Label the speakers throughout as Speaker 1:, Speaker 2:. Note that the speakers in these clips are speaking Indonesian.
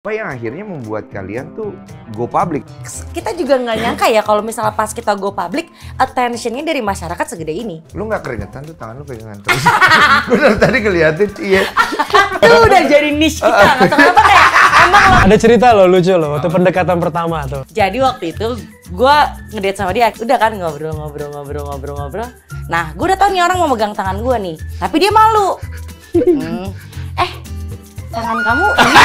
Speaker 1: Apa yang akhirnya membuat kalian tuh go public?
Speaker 2: Kita juga nggak nyangka ya kalau misalnya pas kita go public, attention-nya dari masyarakat segede ini.
Speaker 1: Lu nggak keringetan tuh, tangan lu pegangan terus. Bener tadi ngeliatin, iya.
Speaker 2: Itu udah jadi niche kita, nggak tahu kenapa kayak emang lo.
Speaker 3: Ada cerita loh lucu loh, waktu pendekatan pertama tuh.
Speaker 2: Jadi waktu itu gue ngedate sama dia, udah kan ngobrol. Nah, gue udah tahu nih orang mau megang tangan gue nih, tapi dia malu. Tangan kamu ini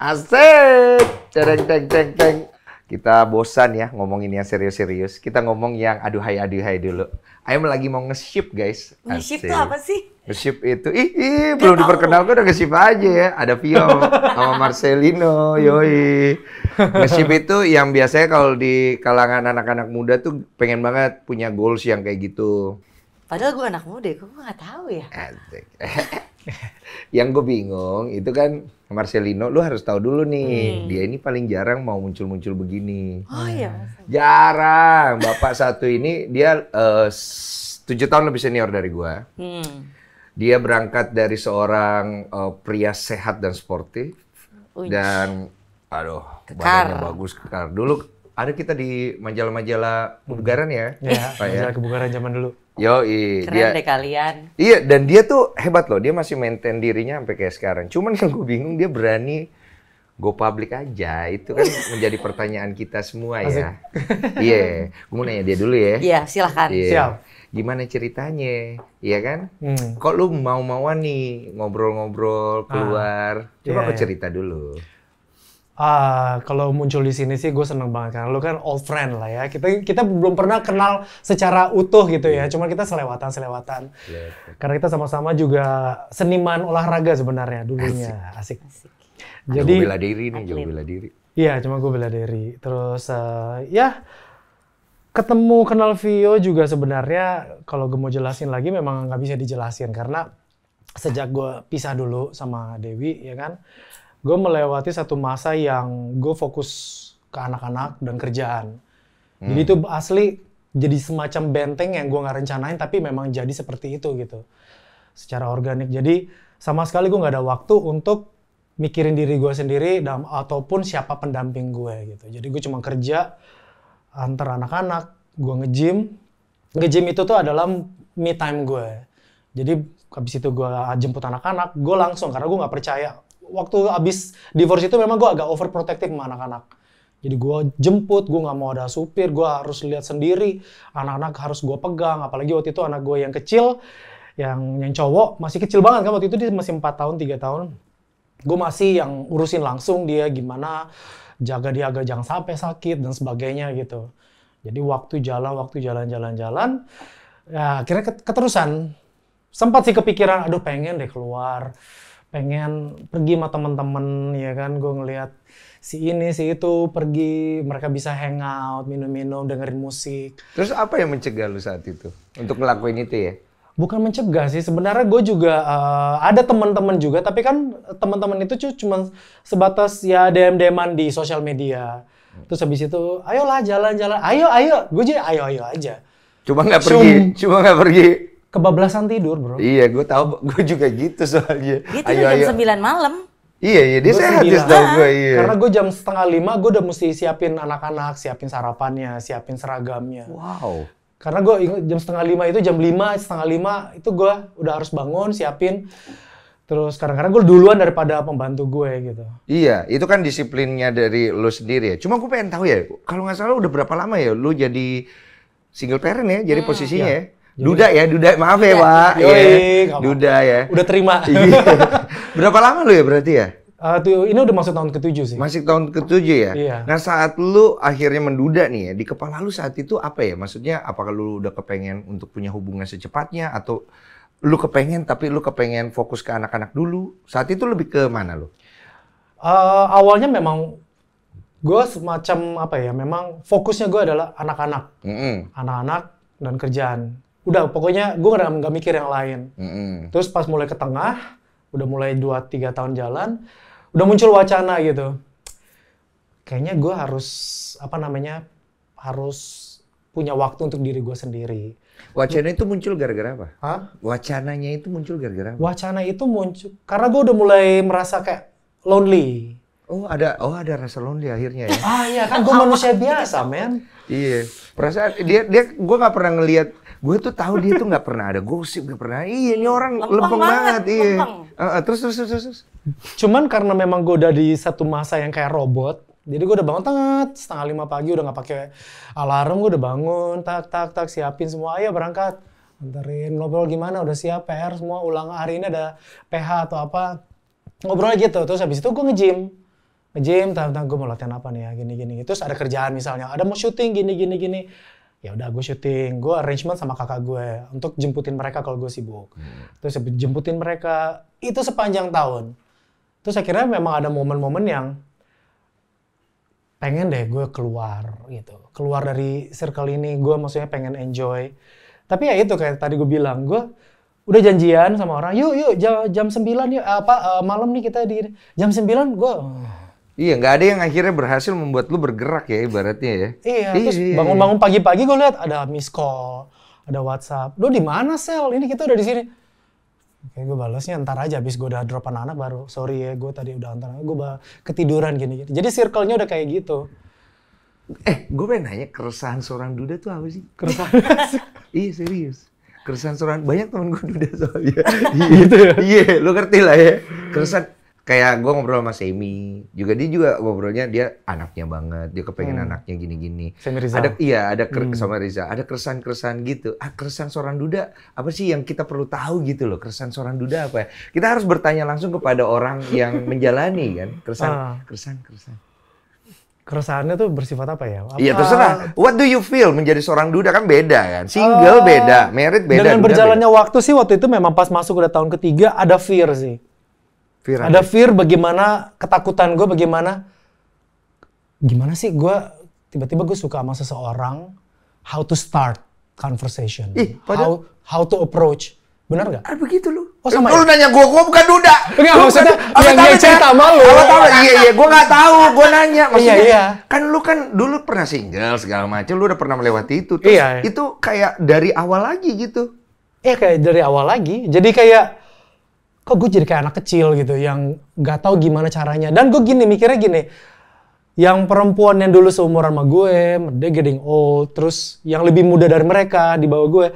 Speaker 1: Asik! Teng. Kita bosan ya ngomongin yang serius-serius. Kita ngomong yang aduhai dulu. Ayam lagi mau nge-ship, guys.
Speaker 2: nge-ship
Speaker 1: Asik.
Speaker 2: tuh apa sih?
Speaker 1: Nge-ship itu, belum diperkenalkan udah nge-ship aja ya. Ada Vio sama Marcelino, yoi. Nge-ship itu yang biasanya kalau di kalangan anak-anak muda tuh pengen banget punya goals yang kayak gitu.
Speaker 2: Padahal gue anak muda, gue nggak tahu ya.
Speaker 1: Asik. Yang gue bingung itu kan Marcelino, lu harus tahu dulu nih, dia ini paling jarang mau muncul-muncul begini.
Speaker 2: Oh iya.
Speaker 1: Jarang. Bapak satu ini dia 7 tahun lebih senior dari gua. Dia berangkat dari seorang pria sehat dan sportif. Dan aduh, badannya bagus, kekar. Dulu ada kita di majalah-majalah kebugaran ya.
Speaker 3: Iya,
Speaker 1: Pak,
Speaker 3: majalah kebugaran zaman dulu.
Speaker 1: Yoi,
Speaker 2: Keren deh kalian.
Speaker 1: Iya, dan dia tuh hebat loh. Dia masih maintain dirinya sampai kayak sekarang. Cuman yang gue bingung, dia berani go public aja. Itu kan menjadi pertanyaan kita semua ya. Iya, gue mau nanya dia dulu ya.
Speaker 2: Iya, silahkan.
Speaker 1: Iya.
Speaker 3: Siap.
Speaker 1: Gimana ceritanya? Iya kan? Kok lu mau-mauan nih ngobrol-ngobrol keluar? Coba kau cerita dulu.
Speaker 3: Kalau muncul di sini sih gue seneng banget karena lu kan old friend lah ya. Kita belum pernah kenal secara utuh gitu ya. Cuma kita selewatan. Karena kita sama-sama juga seniman olahraga sebenarnya dulunya. Asik.
Speaker 1: Gue
Speaker 3: Jadi
Speaker 1: bela diri nih, gue bela diri.
Speaker 3: iya, cuma gue bela diri. Terus ya ketemu kenal Vio juga sebenarnya kalau gue mau jelasin lagi memang nggak bisa dijelasin karena sejak gue pisah dulu sama Dewi ya kan. Gue melewati satu masa yang gue fokus ke anak-anak dan kerjaan. Jadi itu asli jadi semacam benteng yang gue nggak rencanain tapi memang jadi seperti itu gitu. Secara organik. Jadi sama sekali gue nggak ada waktu untuk mikirin diri gue sendiri ataupun siapa pendamping gue gitu. Jadi gue cuma kerja, antar anak-anak, gue nge-gym. Nge-gym itu tuh adalah me time gue. Jadi habis itu gue jemput anak-anak, gue langsung karena gue nggak percaya. Waktu abis divorce itu memang gue agak overprotective sama anak-anak. Jadi gue jemput, gue nggak mau ada supir, gue harus lihat sendiri. Anak-anak harus gue pegang, apalagi waktu itu anak gue yang kecil, yang cowok, masih kecil banget kan waktu itu dia masih 4 tahun, 3 tahun. Gue masih yang urusin langsung dia gimana, jaga dia agar jangan sampai sakit dan sebagainya gitu. Jadi waktu jalan, ya akhirnya keterusan. Sempat sih kepikiran, aduh pengen deh keluar. Pengen pergi sama temen-temen ya kan, gue ngelihat si ini si itu pergi, mereka bisa hangout, minum-minum, dengerin musik.
Speaker 1: Terus apa yang mencegah lu saat itu untuk ngelakuin itu ya?
Speaker 3: Bukan mencegah sih, sebenarnya gue juga ada teman-teman juga, tapi kan teman-teman itu cuma sebatas ya DM-an di sosial media. Terus habis itu, ayolah jalan-jalan, ayo, gue jadi ayo aja.
Speaker 1: Cuma nggak pergi.
Speaker 3: Kebablasan tidur, bro.
Speaker 1: Iya, gue tahu, gue juga gitu soalnya.
Speaker 2: Dia tidur jam 9 malam.
Speaker 1: Iya, dia sehat ya setahu gue, iya.
Speaker 3: Karena gue jam 4:30, gue udah mesti siapin anak-anak, siapin sarapannya, siapin seragamnya.
Speaker 1: Wow.
Speaker 3: Karena gue ingat jam 4:30 itu, jam 5, 4:30 itu gue udah harus bangun, siapin. Terus kadang-kadang gue duluan daripada pembantu gue gitu.
Speaker 1: Iya, itu kan disiplinnya dari lu sendiri ya. Cuma gue pengen tahu ya, kalau nggak salah udah berapa lama ya lu jadi single parent ya, jadi posisinya ya? Duda ya, maaf ya Pak. Duda ya.
Speaker 3: Udah terima.
Speaker 1: Iya. Berapa lama lu ya berarti ya?
Speaker 3: Ini udah masuk tahun ke-7 sih.
Speaker 1: Masih tahun ke-7 ya?
Speaker 3: Iya.
Speaker 1: Nah saat lu akhirnya menduda nih ya, di kepala lu saat itu apa ya? Maksudnya apakah lu udah kepengen untuk punya hubungan secepatnya? Atau lu kepengen tapi lu kepengen fokus ke anak-anak dulu? Saat itu lebih ke mana lu?
Speaker 3: Awalnya memang gue semacam apa ya, memang fokusnya gue adalah anak-anak. Anak-anak dan kerjaan. Udah, pokoknya gue nggak mikir yang lain. Terus pas mulai ke tengah, udah mulai 2-3 tahun jalan, udah muncul wacana gitu. Kayaknya gue harus, harus punya waktu untuk diri gue sendiri.
Speaker 1: Wacana itu muncul gara-gara apa?
Speaker 3: Hah?
Speaker 1: Wacananya itu muncul gara-gara apa?
Speaker 3: Wacana itu muncul karena gue udah mulai merasa kayak lonely.
Speaker 1: Oh ada rasa lonely akhirnya ya?
Speaker 3: Iya kan gue manusia biasa, men.
Speaker 1: Iya, perasaan dia gue nggak pernah ngelihat, gue tuh tahu dia tuh nggak pernah ada gosip, nggak pernah. Iya, ini orang lempeng banget, iya. Terus.
Speaker 3: Cuman karena memang gue udah di satu masa yang kayak robot, jadi gue udah bangun 4:30 pagi, udah nggak pakai alarm, gue udah bangun, tak, siapin semua, ayo berangkat, anterin, ngobrol gimana, udah siap, PR semua, ulang hari ini ada PH atau apa, ngobrol gitu, terus habis itu gue nge-gym, tentang gue mau latihan apa nih ya, gini, terus ada kerjaan misalnya, ada mau syuting gini, ya udah gue syuting, gue arrangement sama kakak gue untuk jemputin mereka kalau gue sibuk, terus jemputin mereka itu sepanjang tahun, terus akhirnya memang ada momen-momen yang pengen deh gue keluar dari circle ini, gue maksudnya pengen enjoy, tapi ya itu kayak tadi gue bilang, gue udah janjian sama orang, yuk jam 9 yuk, malam nih kita di jam 9 gue.
Speaker 1: Iya, nggak ada yang akhirnya berhasil membuat lu bergerak ya ibaratnya ya.
Speaker 3: Iya, terus bangun-bangun pagi-pagi gue lihat ada miss call, ada WhatsApp. Lu di mana, Sel? Ini kita udah di sini. Oke, gue balasnya ntar aja, abis gue udah drop anak baru. Sorry ya, gue tadi udah antar, gue ketiduran gini. Jadi circle-nya udah kayak gitu.
Speaker 1: Gue pengen nanya, keresahan seorang duda tuh apa sih?
Speaker 3: Keresahan?
Speaker 1: Iya, serius. Keresahan seorang, banyak temen gue duda soalnya. Iya, lu ngerti lah ya. Keresahan. Kayak gue ngobrol sama Semi, dia juga ngobrolnya, dia anaknya banget, dia kepengen anaknya gini-gini.
Speaker 3: Semi Rizal.
Speaker 1: Ada sama Riza, ada keresahan-keresahan gitu. Keresahan seorang duda, apa sih yang kita perlu tahu gitu loh, keresahan seorang duda apa ya? Kita harus bertanya langsung kepada orang yang menjalani kan, keresahan.
Speaker 3: Keresahannya tuh bersifat apa ya?
Speaker 1: Iya terserah, what do you feel menjadi seorang duda kan beda kan, single beda, married beda.
Speaker 3: Dengan berjalannya waktu sih waktu itu memang pas masuk udah tahun ketiga ada fear sih. Ada fear bagaimana, ketakutan gue bagaimana sih gue tiba-tiba gue suka sama seseorang, how to start conversation, how to approach, benar nggak?
Speaker 1: Begitu lu.
Speaker 3: Oh sama
Speaker 1: lu nanya gue bukan duda.
Speaker 3: Enggak maksudnya yang cerita sama lu.
Speaker 1: Iya, gue nggak tahu, gue nanya. Maksudnya,
Speaker 3: iya.
Speaker 1: Kan lu kan dulu pernah single segala macam, lu udah pernah melewati itu.
Speaker 3: Terus iya.
Speaker 1: Itu kayak dari awal lagi gitu.
Speaker 3: Iya kayak dari awal lagi, jadi kayak kok gue jadi kayak anak kecil gitu yang nggak tahu gimana caranya. Dan gue mikirnya gini, yang perempuan yang dulu seumuran sama gue, dia getting old, terus yang lebih muda dari mereka di bawah gue,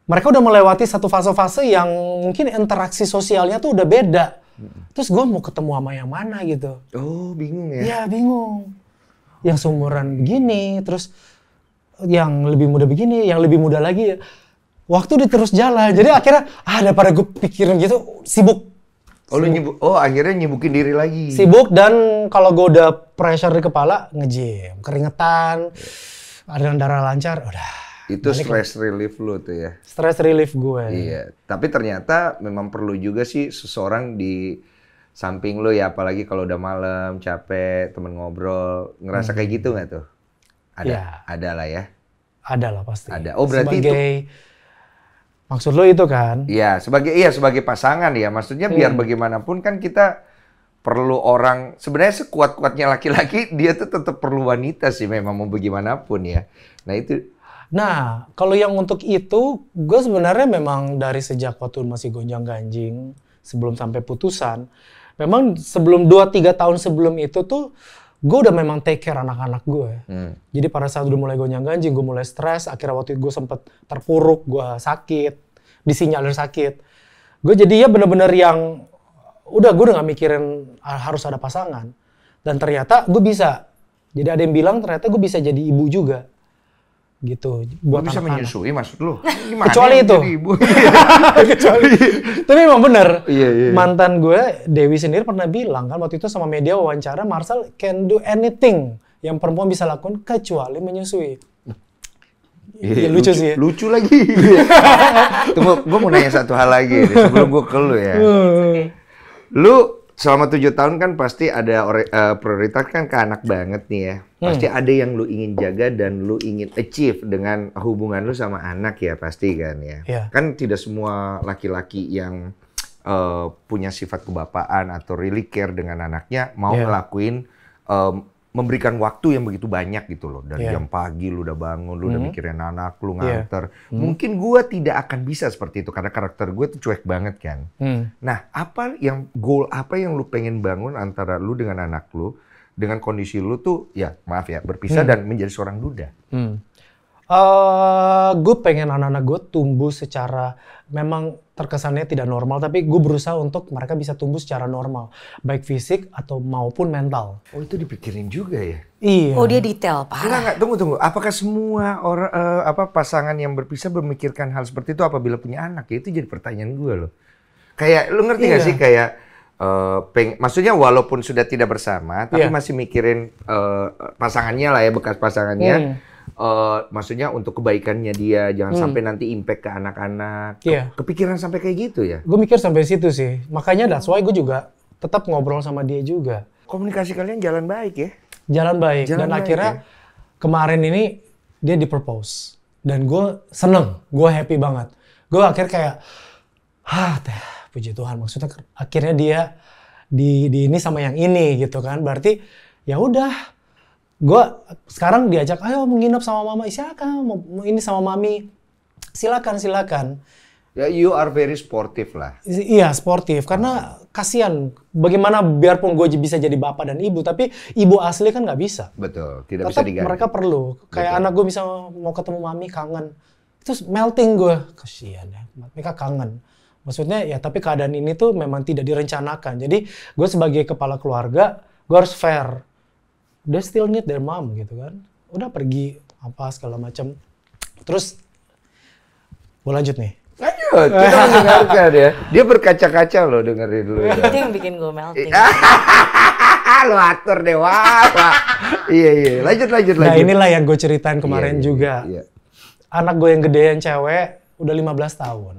Speaker 3: mereka udah melewati satu fase-fase yang mungkin interaksi sosialnya tuh udah beda. Terus gue mau ketemu sama yang mana gitu.
Speaker 1: Oh, bingung ya?
Speaker 3: Iya, bingung. Yang seumuran begini, terus yang lebih muda begini, yang lebih muda lagi. Waktu dia terus jalan, jadi akhirnya daripada gue pikirin gitu, sibuk.
Speaker 1: Akhirnya nyibukin diri lagi.
Speaker 3: Sibuk dan kalau gue udah pressure di kepala, nge-gym, keringetan, aliran darah lancar, udah.
Speaker 1: Itu stress relief lu tuh ya?
Speaker 3: Stress relief gue.
Speaker 1: Iya, tapi ternyata memang perlu juga sih seseorang di samping lu ya, apalagi kalau udah malam, capek, temen ngobrol, ngerasa kayak gitu nggak tuh? Ada lah ya? Ada lah pasti. Ada. Oh berarti
Speaker 3: maksud lo itu kan?
Speaker 1: Iya, sebagai pasangan ya. Maksudnya biar bagaimanapun kan kita perlu orang, sebenarnya sekuat-kuatnya laki-laki, dia tuh tetap perlu wanita sih memang mau bagaimanapun ya. Nah itu.
Speaker 3: Nah, kalau yang untuk itu, gue sebenarnya memang dari sejak waktu masih gonjang-ganjing, sebelum sampai putusan, memang sebelum 2-3 tahun sebelum itu tuh, gue udah memang take care anak-anak gue. Jadi pada saat udah mulai gonjang-ganjing, gue mulai stres, akhirnya waktu itu gue sempet terpuruk, gue sakit, disinyalir sakit. Gue jadi ya bener-bener yang, gue udah gak mikirin harus ada pasangan. Dan ternyata gue bisa. Jadi ada yang bilang ternyata gue bisa jadi ibu juga. Gitu.
Speaker 1: Buat bisa menyusui maksud lu? Gimana
Speaker 3: kecuali itu. Kecuali. Tapi emang bener.
Speaker 1: Iya.
Speaker 3: Mantan gue, Dewi sendiri pernah bilang kan waktu itu sama media wawancara, Marcel can do anything yang perempuan bisa lakukan kecuali menyusui.
Speaker 1: Iya, lucu sih. Lucu lagi. Tunggu, gue mau nanya satu hal lagi nih, sebelum gue ke lu ya. Lu selama 7 tahun kan pasti ada prioritas kan ke anak banget nih ya. Pasti ada yang lu ingin jaga dan lu ingin achieve dengan hubungan lu sama anak ya pasti kan ya.
Speaker 3: Yeah.
Speaker 1: Kan tidak semua laki-laki yang punya sifat kebapaan atau really care dengan anaknya mau ngelakuin memberikan waktu yang begitu banyak gitu loh. Dari
Speaker 3: Iya.
Speaker 1: jam pagi lu udah bangun, lu udah mikirin anak, lu
Speaker 3: Iya.
Speaker 1: nganter. Mungkin gue tidak akan bisa seperti itu karena karakter gue tuh cuek banget kan. Nah, goal apa yang lu pengen bangun antara lu dengan anak lu, dengan kondisi lu tuh, ya maaf ya, berpisah dan menjadi seorang duda?
Speaker 3: Gue pengen anak-anak gue tumbuh secara memang terkesannya tidak normal, tapi gue berusaha untuk mereka bisa tumbuh secara normal, baik fisik atau maupun mental.
Speaker 1: Oh, itu dipikirin juga ya?
Speaker 3: Iya.
Speaker 2: Oh dia detail, parah.
Speaker 1: Enggak, tunggu. Apakah semua orang pasangan yang berpisah memikirkan hal seperti itu apabila punya anak? Ya, itu jadi pertanyaan gue loh. Kayak lu ngerti nggak sih kayak maksudnya walaupun sudah tidak bersama, tapi masih mikirin pasangannya lah ya, bekas pasangannya. Maksudnya untuk kebaikannya dia, jangan sampai nanti impact ke anak-anak. Kepikiran sampai kayak gitu ya?
Speaker 3: Gue mikir sampai situ sih. Makanya that's why gue juga tetap ngobrol sama dia juga.
Speaker 1: Komunikasi kalian jalan baik ya?
Speaker 3: Jalan baik. Dan akhirnya kemarin ini dia di-propose. Dan gue seneng, gue happy banget. Gue akhirnya kayak, puji Tuhan. Maksudnya akhirnya dia di ini sama yang ini gitu kan. Berarti ya udah. Gue sekarang diajak, ayo menginap sama mama, silakan, mau ini sama mami, silakan.
Speaker 1: Ya, you are very sportive lah.
Speaker 3: Iya, sportif, karena kasihan, bagaimana biarpun gue bisa jadi bapak dan ibu, tapi ibu asli kan nggak bisa.
Speaker 1: Betul, tidak
Speaker 3: Tetap
Speaker 1: bisa diganti.
Speaker 3: mereka perlu, kayak anak gue bisa mau ketemu mami, kangen. Itu melting gue, kasihan ya, mereka kangen. Maksudnya ya, tapi keadaan ini tuh memang tidak direncanakan. Jadi gue sebagai kepala keluarga, gue harus fair. They still need their mom gitu kan. Udah pergi apa segala macam. Terus gue lanjut nih.
Speaker 1: Lanjut, kita mendengarkan ya. Dia berkaca-kaca loh dengerin dulu.
Speaker 2: Itu yang bikin gue melting.
Speaker 1: Lo atur deh, wah. Iya. Lanjut.
Speaker 3: Nah inilah yang gue ceritain kemarin juga.
Speaker 1: Iya.
Speaker 3: Anak gue yang gedean cewek udah 15 tahun.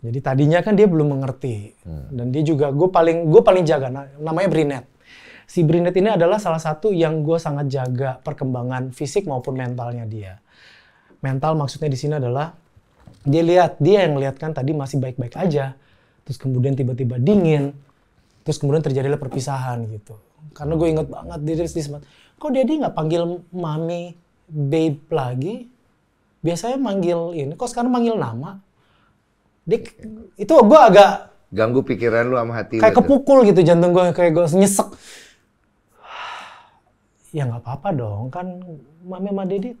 Speaker 3: Jadi tadinya kan dia belum mengerti. Dan dia juga, gue paling jaga, namanya Brinet. Si Brinet ini adalah salah satu yang gue sangat jaga perkembangan fisik maupun mentalnya dia. Mental maksudnya di sini adalah dia yang lihat kan tadi masih baik-baik aja, terus kemudian tiba-tiba dingin, terus kemudian terjadilah perpisahan gitu. Karena gue inget banget dia sempat, kok dia nggak panggil mami, babe lagi? Biasanya manggil ini, kok sekarang manggil nama? Itu gue agak
Speaker 1: ganggu pikiran lu sama hati
Speaker 3: kayak
Speaker 1: lu.
Speaker 3: kepukul gitu jantung gue, kayak gue nyesek. Ya nggak apa-apa dong, kan mami sama Dedi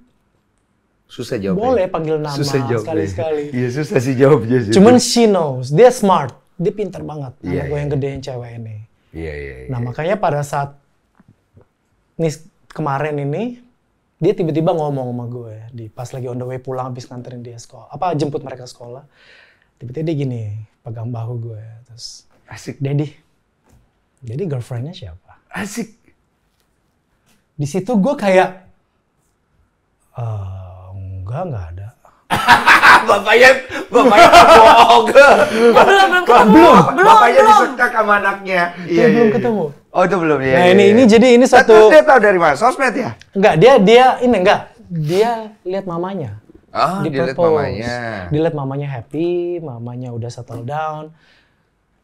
Speaker 1: susah jawab.
Speaker 3: boleh panggil nama sekali-sekali.
Speaker 1: Iya susah sih jawabnya.
Speaker 3: Cuman she knows, dia smart, dia pintar banget.
Speaker 1: Iya,
Speaker 3: Anak gue yang gedein cewek ini.
Speaker 1: Iya.
Speaker 3: Nah makanya pada saat kemarin ini, dia tiba-tiba ngomong sama gue pas lagi on the way pulang habis nganterin dia sekolah, jemput mereka sekolah. Tiba-tiba dia gini, pegang bahu gue, terus
Speaker 1: Asik.
Speaker 3: Dedi girlfriendnya siapa?
Speaker 1: Asik.
Speaker 3: Di situ gue kayak, enggak ada.
Speaker 1: Bapaknya bohong.
Speaker 2: Belum.
Speaker 1: Bapaknya disekak sama anaknya. Iya.
Speaker 3: Belum ketemu.
Speaker 1: Oh itu belum ya.
Speaker 3: Nah ini satu.
Speaker 1: Dia tahu dari mana? Sosmed ya?
Speaker 3: Enggak, dia lihat mamanya.
Speaker 1: Oh, dia lihat mamanya.
Speaker 3: Dia lihat mamanya happy, mamanya udah settle down.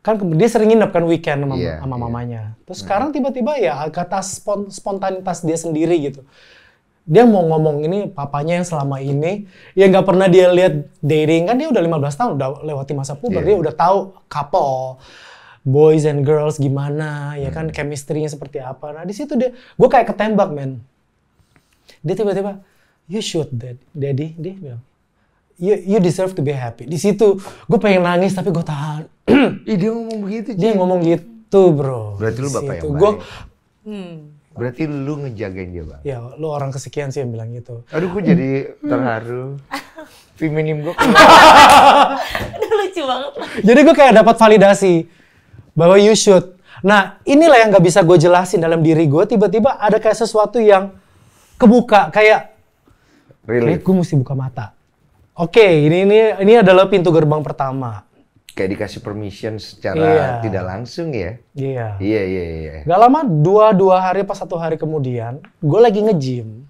Speaker 3: Kan dia sering nginep kan weekend sama mamanya. Terus sekarang tiba-tiba ya kata spontanitas dia sendiri gitu. Dia mau ngomong ini papanya yang selama ini ya nggak pernah dia lihat dating, kan dia udah 15 tahun udah lewati masa puber, dia udah tahu couple, boys and girls gimana, ya kan chemistry-nya seperti apa. Nah di situ gue kayak ketembak men. Dia tiba-tiba, you should daddy, dia bilang. You deserve to be happy. Di situ gue pengen nangis tapi gue tahan.
Speaker 1: Dia ngomong begitu.
Speaker 3: Dia ngomong gitu bro.
Speaker 1: Berarti lu bapak yang baik. Berarti lu ngejagain dia bang.
Speaker 3: Ya lu orang kesekian sih yang bilang gitu.
Speaker 1: Aduh gue jadi terharu. Feminim gue
Speaker 2: Lucu banget.
Speaker 3: Jadi gue kayak dapat validasi bahwa you should. Nah inilah yang gak bisa gue jelasin dalam diri gue. Tiba-tiba ada kayak sesuatu yang kebuka. Kayak gue mesti buka mata. Oke, ini adalah pintu gerbang pertama.
Speaker 1: Kayak dikasih permission secara tidak langsung ya?
Speaker 3: Iya.
Speaker 1: Iya.
Speaker 3: Gak lama, dua hari pas 1 hari kemudian, gue lagi nge-gym.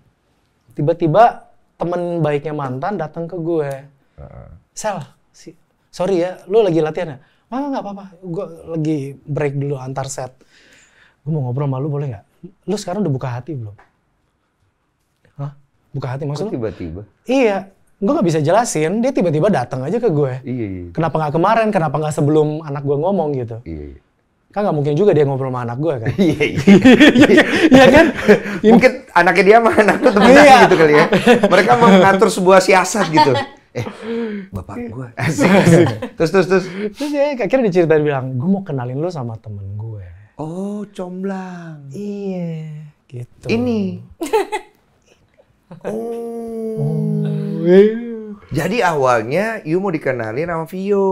Speaker 3: Tiba-tiba temen baiknya mantan datang ke gue. Sel, sorry ya, lu lagi latihan ya? Nggak apa-apa, gue lagi break dulu antar set. Gue mau ngobrol sama lu boleh nggak? lu sekarang udah buka hati belum? Hah? Buka hati maksud lu?
Speaker 1: Tiba-tiba.
Speaker 3: Iya, gue nggak bisa jelasin. Dia tiba-tiba datang aja ke gue.
Speaker 1: Iya.
Speaker 3: Kenapa nggak kemarin? Kenapa nggak sebelum anak gue ngomong gitu?
Speaker 1: Iya.
Speaker 3: Kan nggak mungkin juga dia ngobrol sama anak gue kan?
Speaker 1: Iya.
Speaker 3: Iya kan?
Speaker 1: Mungkin anaknya dia sama anakku temenan gitu kali ya. Mereka mau mengatur sebuah siasat gitu. Bapak gue. Asik. Terus.
Speaker 3: Terus ya akhirnya diceritain bilang, gue mau kenalin lu sama temen gue.
Speaker 1: Oh, comblang.
Speaker 3: Iya, gitu.
Speaker 1: Ini. Jadi awalnya you mau dikenalin sama Vio.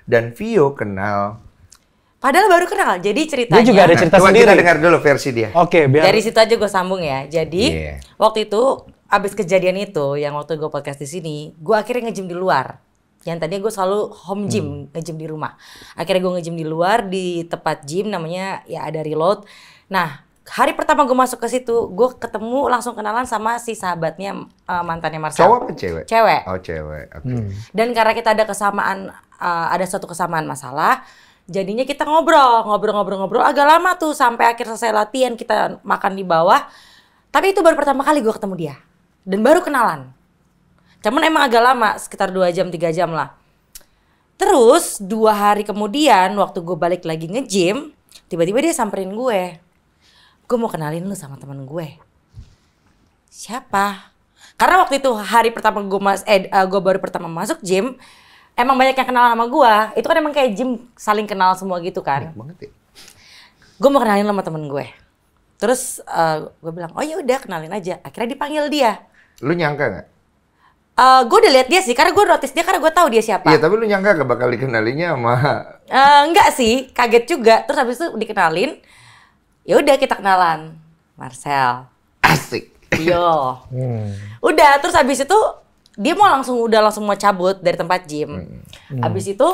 Speaker 1: Dan Vio kenal.
Speaker 2: Padahal baru kenal. Jadi ceritanya.
Speaker 3: Dia juga ada cerita
Speaker 1: coba
Speaker 3: sendiri.
Speaker 1: kita dengar dulu versi dia.
Speaker 3: Oke, biar.
Speaker 2: Dari situ aja gue sambung ya. Jadi waktu itu abis kejadian itu, yang waktu gue podcast di sini, gue akhirnya nge-gym di luar. Yang tadinya gue selalu home gym, nge-gym di rumah. Akhirnya gue nge-gym di luar di tempat gym namanya ya ada Reload. Nah, hari pertama gue masuk ke situ, gue ketemu langsung kenalan sama si sahabatnya mantannya Marcel.
Speaker 1: Cowok apa cewek?
Speaker 2: Cewek.
Speaker 1: Oh, cewek. Oke.
Speaker 2: Dan karena kita ada kesamaan, ada suatu kesamaan masalah, jadinya kita ngobrol agak lama tuh sampai akhir selesai latihan kita makan di bawah. Tapi itu baru pertama kali gue ketemu dia. Dan baru kenalan. Cuman emang agak lama, sekitar 2 jam, 3 jam lah. Terus 2 hari kemudian waktu gue balik lagi nge-gym, tiba-tiba dia samperin gue. Gue mau kenalin lu sama temen gue. Siapa? Karena waktu itu hari pertama gue baru pertama masuk gym, emang banyak yang kenal sama gue. Itu kan emang kayak gym saling kenal semua gitu kan. Gue mau kenalin sama temen gue. Terus gue bilang, oh ya udah kenalin aja. Akhirnya dipanggil dia.
Speaker 1: Lu nyangka nggak?
Speaker 2: Gue udah lihat dia sih, karena gue notice dia, karena gue tahu dia siapa.
Speaker 1: Iya, tapi lu nyangka gak bakal dikenalinya sama?
Speaker 2: Enggak sih, kaget juga. Terus habis itu dikenalin, ya udah kita kenalan, Marcel.
Speaker 1: Asik.
Speaker 2: Yo. Udah, terus habis itu dia langsung mau cabut dari tempat gym. Habis itu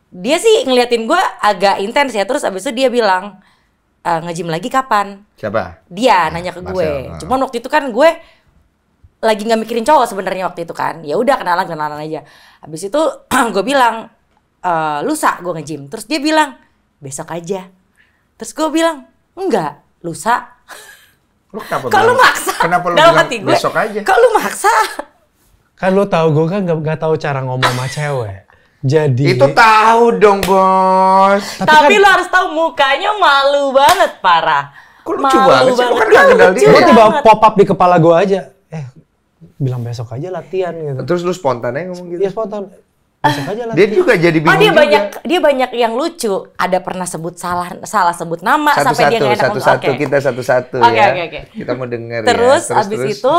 Speaker 2: dia sih ngeliatin gue agak intens ya. Terus habis itu dia bilang, nge-gym lagi kapan?
Speaker 1: Siapa?
Speaker 2: Dia nanya ke gue.
Speaker 1: Marcel.
Speaker 2: Cuman waktu itu kan gue lagi nggak mikirin cowok sebenarnya waktu itu kan. Ya udah kenalan aja. Habis itu gue bilang, lusa gue nge-gym. Terus dia bilang, besok aja. Terus gue bilang, enggak, lusa.
Speaker 1: Lu kenapa
Speaker 2: Kalau maksa?
Speaker 1: Kenapa lu
Speaker 2: dalam
Speaker 1: bilang
Speaker 2: hati gue,
Speaker 1: besok aja?
Speaker 2: Kalau maksa?
Speaker 3: Kan lu tahu gue kan nggak tahu cara ngomong sama cewek. Jadi
Speaker 1: Itu tahu dong, Bos.
Speaker 2: Tapi lu harus tahu mukanya malu banget, parah.
Speaker 1: Kok lucu banget sih? Lu kan gak kenal dia.
Speaker 3: gue tiba pop up di kepala gue aja. Bilang besok aja latihan gitu.
Speaker 1: Terus lu spontan aja ngomong gitu?
Speaker 3: Dia spontan. Besok aja latihan.
Speaker 1: Dia juga jadi bingung
Speaker 2: dia banyak yang lucu. Ada pernah sebut salah sebut nama sampai dia nggak enak.
Speaker 1: Satu-satu kita satu-satu
Speaker 2: Oke,
Speaker 1: ya.
Speaker 2: oke.
Speaker 1: Kita mau denger
Speaker 2: Terus
Speaker 1: ya.
Speaker 2: abis itu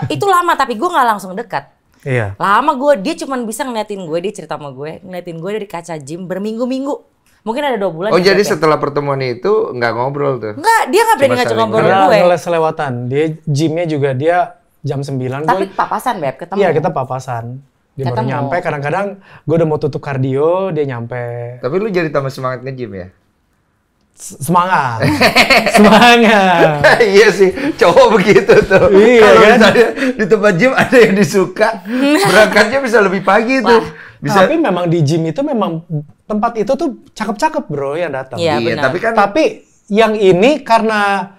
Speaker 2: itu lama, tapi gue nggak langsung dekat.
Speaker 3: Iya.
Speaker 2: Lama dia cuman bisa ngeliatin gue, dia cerita sama gue, ngeliatin gue dari kaca gym berminggu-minggu. Mungkin ada 2 bulan.
Speaker 1: Oh, jadi setelah pertemuan itu nggak ngobrol tuh?
Speaker 2: Enggak, dia nggak berani ngajak ngobrol sama gue.
Speaker 3: Karena selewatan. Dia gymnya juga dia jam 9.
Speaker 2: Tapi papasan, Beb, ketemu.
Speaker 3: Iya, kita papasan. Dia baru nyampe, kadang-kadang gue udah mau tutup kardio, dia nyampe.
Speaker 1: Tapi lu jadi tambah semangat nge-gym ya?
Speaker 3: Semangat. Semangat.
Speaker 1: Iya sih, cowok begitu tuh.
Speaker 3: Iya,
Speaker 1: Kalau
Speaker 3: kan?
Speaker 1: misalnya di tempat gym ada yang disuka, berangkatnya bisa lebih pagi tuh. Bisa.
Speaker 3: Tapi memang di gym itu memang tempat itu tuh cakep-cakep bro yang datang.
Speaker 2: Iya, benar.
Speaker 1: Tapi
Speaker 3: yang ini karena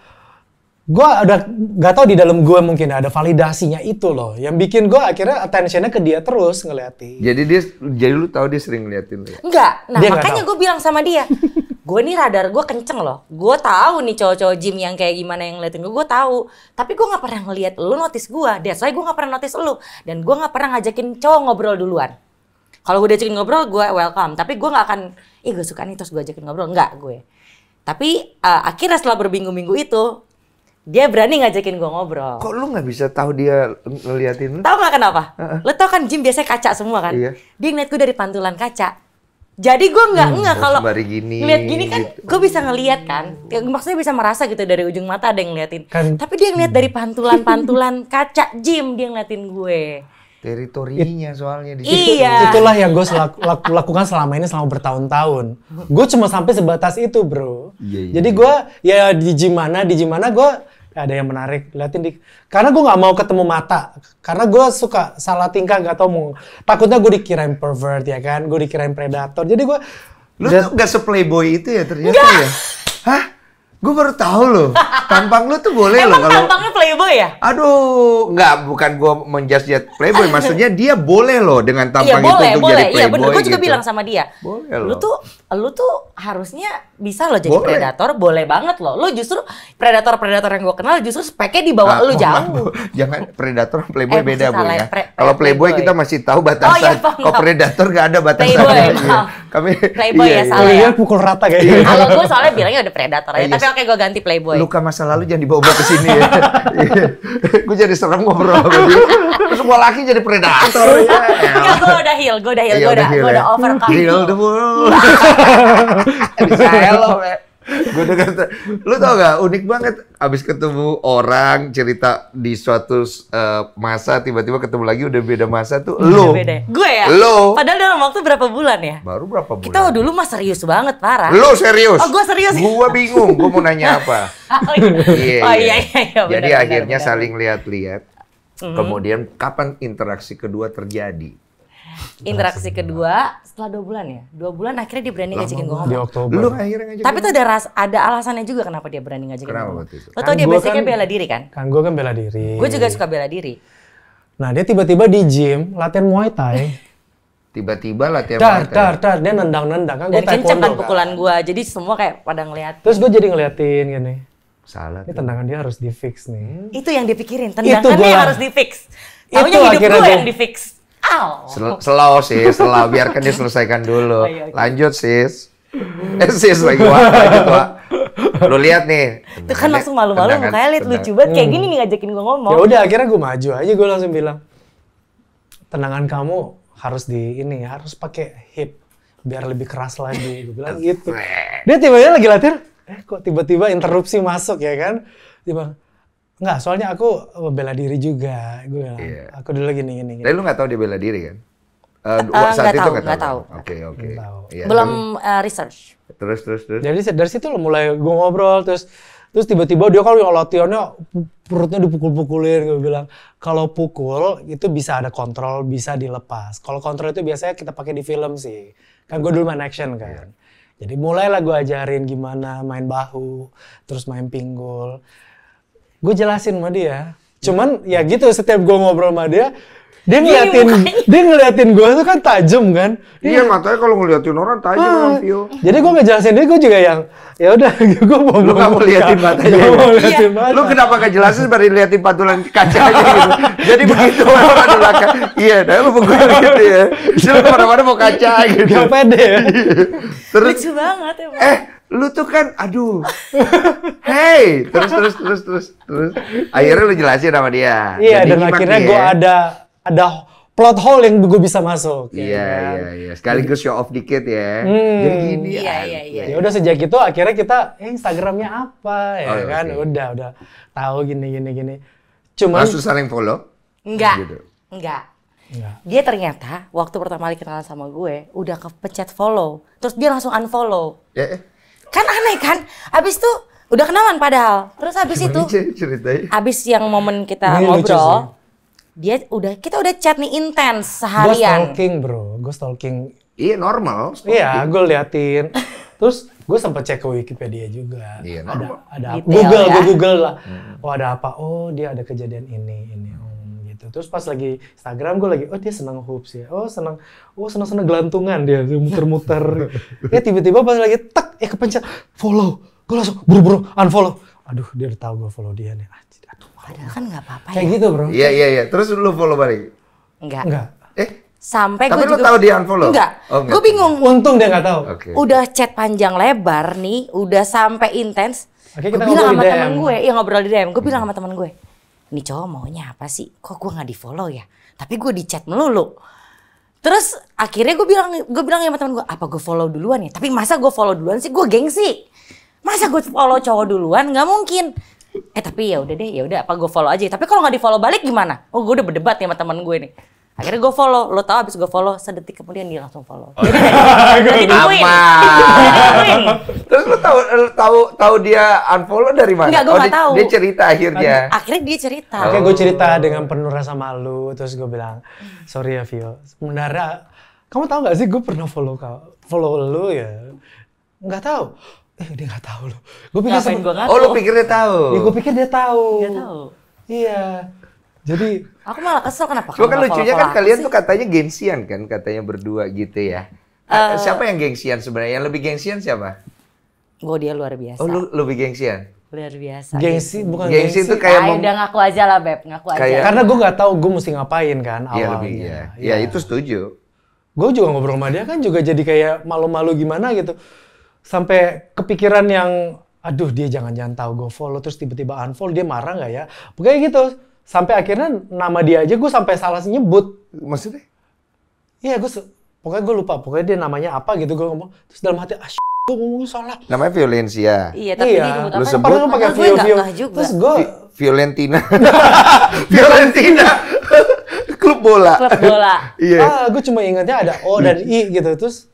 Speaker 3: gue udah gak tau di dalam gue mungkin ada validasinya itu loh. Yang bikin gue akhirnya attention-nya ke dia terus ngeliatin.
Speaker 1: jadi lu tahu dia sering ngeliatin lu ya?
Speaker 2: Enggak, nah
Speaker 3: Dia
Speaker 2: makanya gue bilang sama dia, gue nih radar gue kenceng loh. Gue tahu nih cowok-cowok gym yang kayak gimana yang ngeliatin gue tahu. Tapi gue nggak pernah ngeliat lu notice gue. That's why gue nggak pernah notice lu. Dan gue nggak pernah ngajakin cowok ngobrol duluan. Kalau gue diajakin ngobrol, gue welcome. Tapi gue nggak akan, gue suka nih terus gue ajakin ngobrol. Enggak gue. Tapi akhirnya setelah berminggu-minggu itu, dia berani ngajakin gue ngobrol.
Speaker 1: Kok lu nggak bisa tahu dia ngeliatin lu?
Speaker 2: Tahu nggak kenapa? Lo tau kan gym biasanya kaca semua kan?
Speaker 1: Iya.
Speaker 2: Dia ngeliat gue dari pantulan kaca. Jadi gue nggak kalau
Speaker 1: sembari gini,
Speaker 2: ngeliat gini kan,
Speaker 1: gitu.
Speaker 2: gue bisa ngeliat kan. Ya, maksudnya bisa merasa gitu dari ujung mata ada yang ngeliatin.
Speaker 3: Kan-
Speaker 2: Tapi dia ngeliat dari pantulan kaca gym, dia ngeliatin gue.
Speaker 1: Teritorinya soalnya di situ.
Speaker 2: Iya.
Speaker 3: Itulah yang gue lakukan selama ini selama bertahun-tahun. Gue cuma sampai sebatas itu bro.
Speaker 1: Iya.
Speaker 3: Jadi gue ya di gym mana gue ada yang menarik liatin karena gue nggak mau ketemu mata, karena gue suka salah tingkah, nggak tau mau, takutnya gue dikirain pervert ya kan, gue dikirain predator. Jadi gue
Speaker 1: Lu tuh nggak se-playboy itu ya ternyata ya? Hah? Gue baru tahu loh, tampang lu tuh boleh loh
Speaker 2: Emang
Speaker 1: kalau.
Speaker 2: tampangnya playboy ya?
Speaker 1: Aduh, bukan gue menjudge playboy, maksudnya dia boleh loh dengan tampang
Speaker 2: Iya boleh,
Speaker 1: itu untuk
Speaker 2: boleh.
Speaker 1: jadi
Speaker 2: Iya
Speaker 1: playboy
Speaker 2: bener, gue juga
Speaker 1: gitu.
Speaker 2: bilang sama dia.
Speaker 1: Boleh
Speaker 2: Lu tuh harusnya bisa loh jadi
Speaker 1: Boleh.
Speaker 2: predator, boleh banget loh. Lu justru predator yang gue kenal justru speknya di bawah lu jauh.
Speaker 1: Jangan predator playboy beda Bu
Speaker 2: salah,
Speaker 1: ya.
Speaker 2: pre-
Speaker 1: Kalau playboy
Speaker 2: playboy.
Speaker 1: kita masih tahu batasan.
Speaker 2: Oh, iya, paham.
Speaker 1: Kalau predator nggak ada batasan.
Speaker 2: Playboy,
Speaker 1: Iya.
Speaker 2: paham.
Speaker 1: Kami
Speaker 2: Playboy ya, salah
Speaker 3: Kalau
Speaker 2: ya.
Speaker 3: dia pukul rata kayaknya.
Speaker 2: Kalau gue soalnya bilangnya udah predator aja,
Speaker 1: Iya.
Speaker 2: tapi oke gue ganti playboy.
Speaker 1: Luka masa lalu jangan dibawa-bawa ke sini ya. Gue jadi serem ngobrol sama dia. Terus semua laki jadi predator ya.
Speaker 2: Enggak, gue udah heal, gue udah overcome.
Speaker 1: Heal the world. Bisa hello ya. Gue udah kata, lu tau gak, unik banget abis ketemu orang cerita di suatu masa, tiba-tiba ketemu lagi udah beda masa tuh, lo.
Speaker 2: Beda. Gue ya?
Speaker 1: Lo.
Speaker 2: Padahal dalam waktu berapa bulan ya?
Speaker 1: Baru berapa bulan?
Speaker 2: Kita dulu mah serius banget, parah.
Speaker 1: Lo serius?
Speaker 2: Oh, gue serius.
Speaker 1: Gue bingung, gue mau nanya apa.
Speaker 2: Oh iya.
Speaker 1: Jadi
Speaker 2: benar,
Speaker 1: akhirnya
Speaker 2: benar.
Speaker 1: saling lihat-lihat. Kemudian kapan interaksi kedua terjadi?
Speaker 2: Interaksi kedua setelah 2 bulan ya? 2 bulan akhirnya dia berani ngajakin gue
Speaker 3: Di
Speaker 2: ngomong.
Speaker 3: Oktober.
Speaker 1: Lu akhirnya ngajak.
Speaker 2: Tapi tuh ada alasannya juga kenapa dia berani ngajakin
Speaker 1: Kenapa
Speaker 2: ngomong.
Speaker 1: waktu itu?
Speaker 2: Lo tau dia
Speaker 3: Kan gua
Speaker 2: basicnya
Speaker 3: kan-
Speaker 2: bela diri kan?
Speaker 3: Kan gue kan bela diri.
Speaker 2: Gue juga suka bela diri.
Speaker 3: Nah dia tiba-tiba di gym latihan Muay Thai.
Speaker 1: Tiba-tiba latihan Muay Thai.
Speaker 3: Dar, dia nendang-nendang kan gue
Speaker 2: Dan kenceng kan
Speaker 3: taekwondo kan.
Speaker 2: pukulan gue, jadi semua kayak pada ngeliat.
Speaker 3: Terus gue jadi ngeliatin gini.
Speaker 1: Salah.
Speaker 3: Ini tendangan dia harus di fix nih.
Speaker 2: Itu yang dipikirin,
Speaker 3: Itu
Speaker 2: tendangannya
Speaker 3: gua-
Speaker 2: harus di-fix.
Speaker 3: Itu
Speaker 2: Taunya hidup
Speaker 3: akhirnya
Speaker 2: gue
Speaker 3: gua-
Speaker 2: yang di-fix. Aw.
Speaker 1: Slow sih, slow. Biarkan dia selesaikan dulu.
Speaker 2: Iya, oke.
Speaker 1: Lanjut sis. Sis lagi Wak. Lanjut Wak. Lu lihat nih.
Speaker 2: Itu kan langsung malu-malu mukanya liat lucu banget kayak gini nih ngajakin gue ngomong.
Speaker 3: Ya udah akhirnya gue maju aja, gue langsung bilang tendangan kamu harus harus pakai hip biar lebih keras lagi. Gue bilang gitu. Dia tiba-tiba lagi latihan, kok tiba-tiba interupsi masuk ya kan? Tiba, enggak, soalnya aku bela diri juga. Gue bilang,
Speaker 1: Iya.
Speaker 3: aku dulu gini.
Speaker 1: Tapi lu nggak tahu dia bela diri kan?
Speaker 2: nggak tahu, nggak tahu.
Speaker 1: Oke.
Speaker 3: Nggak tahu.
Speaker 1: Iya,
Speaker 2: Belum research.
Speaker 1: Terus.
Speaker 3: Jadi dari situ lo mulai gue ngobrol, terus tiba-tiba dia kalau yang latihannya perutnya dipukul-pukulin. Gue bilang, kalau pukul itu bisa ada kontrol, bisa dilepas. Kalau kontrol itu biasanya kita pakai di film sih. Kan gue dulu main action kan. Jadi mulailah gue ajarin gimana main bahu, terus main pinggul. Gue jelasin sama dia. Cuman ya gitu, setiap gue ngobrol sama dia ngeliatin gue tuh kan tajam kan.
Speaker 1: Iya, matanya kalau ngeliatin orang tajam Vio.
Speaker 3: Jadi gue ngejelasin dia, gue juga yang ya udah, gue mau
Speaker 1: Lu nggak mau liatin matanya.
Speaker 3: Nggak mau liatin mata.
Speaker 1: Lu kenapa nggak jelasin baru liatin pantulan kaca aja gitu. Jadi begitu orang di belakang. Iya, dah lu pukul gitu ya. Jadi lu kemana-mana mau kaca gitu.
Speaker 3: Gak pede ya.
Speaker 1: Terus,
Speaker 2: Lucu banget ya.
Speaker 1: lu tuh kan, aduh. Hey, terus. Akhirnya lu jelasin sama dia.
Speaker 3: Iya,
Speaker 1: Jadi
Speaker 3: dan
Speaker 1: nyimak
Speaker 3: akhirnya
Speaker 1: nih
Speaker 3: gue
Speaker 1: ya.
Speaker 3: ada plot hole yang gue bisa masuk.
Speaker 1: Iya. Sekaligus show off dikit ya. Jadi gini.
Speaker 2: Iya.
Speaker 3: Ya udah sejak itu akhirnya kita Instagramnya apa ya
Speaker 1: Oh,
Speaker 3: kan,
Speaker 1: oke.
Speaker 3: udah tahu gini. Cuman
Speaker 1: Langsung saling follow.
Speaker 2: Enggak.
Speaker 1: Gitu.
Speaker 2: Enggak.
Speaker 3: Enggak.
Speaker 2: Dia ternyata waktu pertama kali kenalan sama gue udah kepencet follow, terus dia langsung unfollow. Kan aneh kan? Abis itu udah kenalan padahal. Terus abis itu,
Speaker 1: Ceritain.
Speaker 2: abis yang momen kita
Speaker 3: Ini lucu
Speaker 2: ngobrol, kita udah chat nih intens
Speaker 3: gue
Speaker 2: seharian.
Speaker 3: stalking bro, gue stalking.
Speaker 1: Iya, normal.
Speaker 3: Iya, gue liatin. Terus gue sempat cek ke Wikipedia juga.
Speaker 1: Iya, normal.
Speaker 3: Ada
Speaker 2: Detail ya.
Speaker 3: gue Google lah. Oh ada apa? Oh dia ada kejadian ini. Gitu. Terus pas lagi Instagram gue lagi, oh dia senang hoops ya. Oh senang gelantungan dia muter-muter. Ya tiba-tiba pas lagi tek, kepencet follow. Gue langsung buru-buru unfollow. Aduh dia udah tahu gue follow dia nih. Aduh,
Speaker 2: Padahal kan nggak apa-apa
Speaker 3: kayak
Speaker 2: ya.
Speaker 3: gitu bro.
Speaker 1: Iya. Terus lu follow balik?
Speaker 2: Enggak.
Speaker 1: Tapi
Speaker 2: Sampai gue
Speaker 1: lu
Speaker 2: juga
Speaker 1: tahu dia unfollow?
Speaker 2: Enggak.
Speaker 1: Oh, enggak.
Speaker 2: Gue bingung.
Speaker 3: Untung dia nggak tahu.
Speaker 1: Oke.
Speaker 2: Udah chat panjang lebar nih, udah sampai intens.
Speaker 3: Oke,
Speaker 2: Gue
Speaker 3: kita
Speaker 2: bilang
Speaker 3: ngobrol
Speaker 2: sama
Speaker 3: di
Speaker 2: teman
Speaker 3: DM.
Speaker 2: gue, ngobrol di DM. Gue bilang sama teman gue, ini cowok maunya apa sih? Kok gue nggak di follow ya? Tapi gue di chat melulu. Terus akhirnya gue bilang sama teman gue, apa gue follow duluan ya? Tapi masa gue follow duluan sih? Gue gengsi. Masa gue follow cowok duluan? Nggak mungkin. Tapi ya udah apa gue follow aja. Tapi kalau nggak di follow balik gimana? Oh gue udah berdebat nih sama teman gue nih. Akhirnya gue follow, lo tau abis gue follow, sedetik kemudian dia langsung follow. Jadi ditungguin.
Speaker 1: Terus lu tahu dia unfollow dari mana?
Speaker 2: Enggak, gue nggak tahu.
Speaker 1: Dia cerita akhirnya.
Speaker 2: Akhirnya dia cerita.
Speaker 3: Oke, gue cerita dengan penuh rasa malu, terus gue bilang, sorry ya Vio, sebenarnya kamu tahu nggak sih gue pernah follow lu ya? Nggak tahu. dia nggak tahu loh. Gue pikir
Speaker 2: Ngapain gue ngaku?
Speaker 1: Oh, lu pikir dia tahu?
Speaker 3: Ya, gue pikir dia tahu.
Speaker 2: Nggak tahu.
Speaker 3: Iya. Jadi
Speaker 2: Aku malah kesel kenapa
Speaker 1: Cuma kan
Speaker 2: kamu nggak
Speaker 1: lucunya
Speaker 2: follow-follow
Speaker 1: kan
Speaker 2: aku
Speaker 1: kalian
Speaker 2: sih?
Speaker 1: tuh katanya gengsian kan, katanya berdua gitu ya. Siapa yang gengsian sebenarnya? Yang lebih gengsian siapa?
Speaker 2: Gue dia luar biasa.
Speaker 1: Oh, lu lebih gengsian?
Speaker 2: Luar biasa.
Speaker 3: gengsi bukan
Speaker 1: Gengsi
Speaker 3: gengsi.
Speaker 1: itu kayak
Speaker 2: Ayo udah ngaku aja lah Beb, ngaku aja.
Speaker 1: Kayak-
Speaker 3: Karena gue nggak tahu gue mesti ngapain kan
Speaker 1: Iya
Speaker 3: awalnya.
Speaker 1: lebih ya. Ya itu setuju.
Speaker 3: Gue juga ngobrol sama dia kan juga jadi kayak malu-malu gimana gitu. Sampai kepikiran yang, aduh dia jangan-jangan tahu gue follow terus tiba-tiba unfollow, dia marah nggak ya? Pokoknya gitu. Sampai akhirnya nama dia aja gue sampai salah nyebut.
Speaker 1: Maksudnya?
Speaker 3: Iya pokoknya gue lupa. Pokoknya dia namanya apa gitu gue ngomong. Terus dalam hati, gue ngomong salah.
Speaker 1: Namanya Violencia.
Speaker 2: Iya, tapi dia nyebut
Speaker 1: Lu
Speaker 2: apa?
Speaker 1: sebut?
Speaker 3: Padahal pakai
Speaker 2: Padahal gue nggak
Speaker 3: Vio.
Speaker 2: ngeh juga.
Speaker 3: Terus gue,
Speaker 1: Fiorentina. Fiorentina. Klub bola.
Speaker 2: Klub bola.
Speaker 1: Iya.
Speaker 3: gue cuma ingatnya ada O dan I gitu. Terus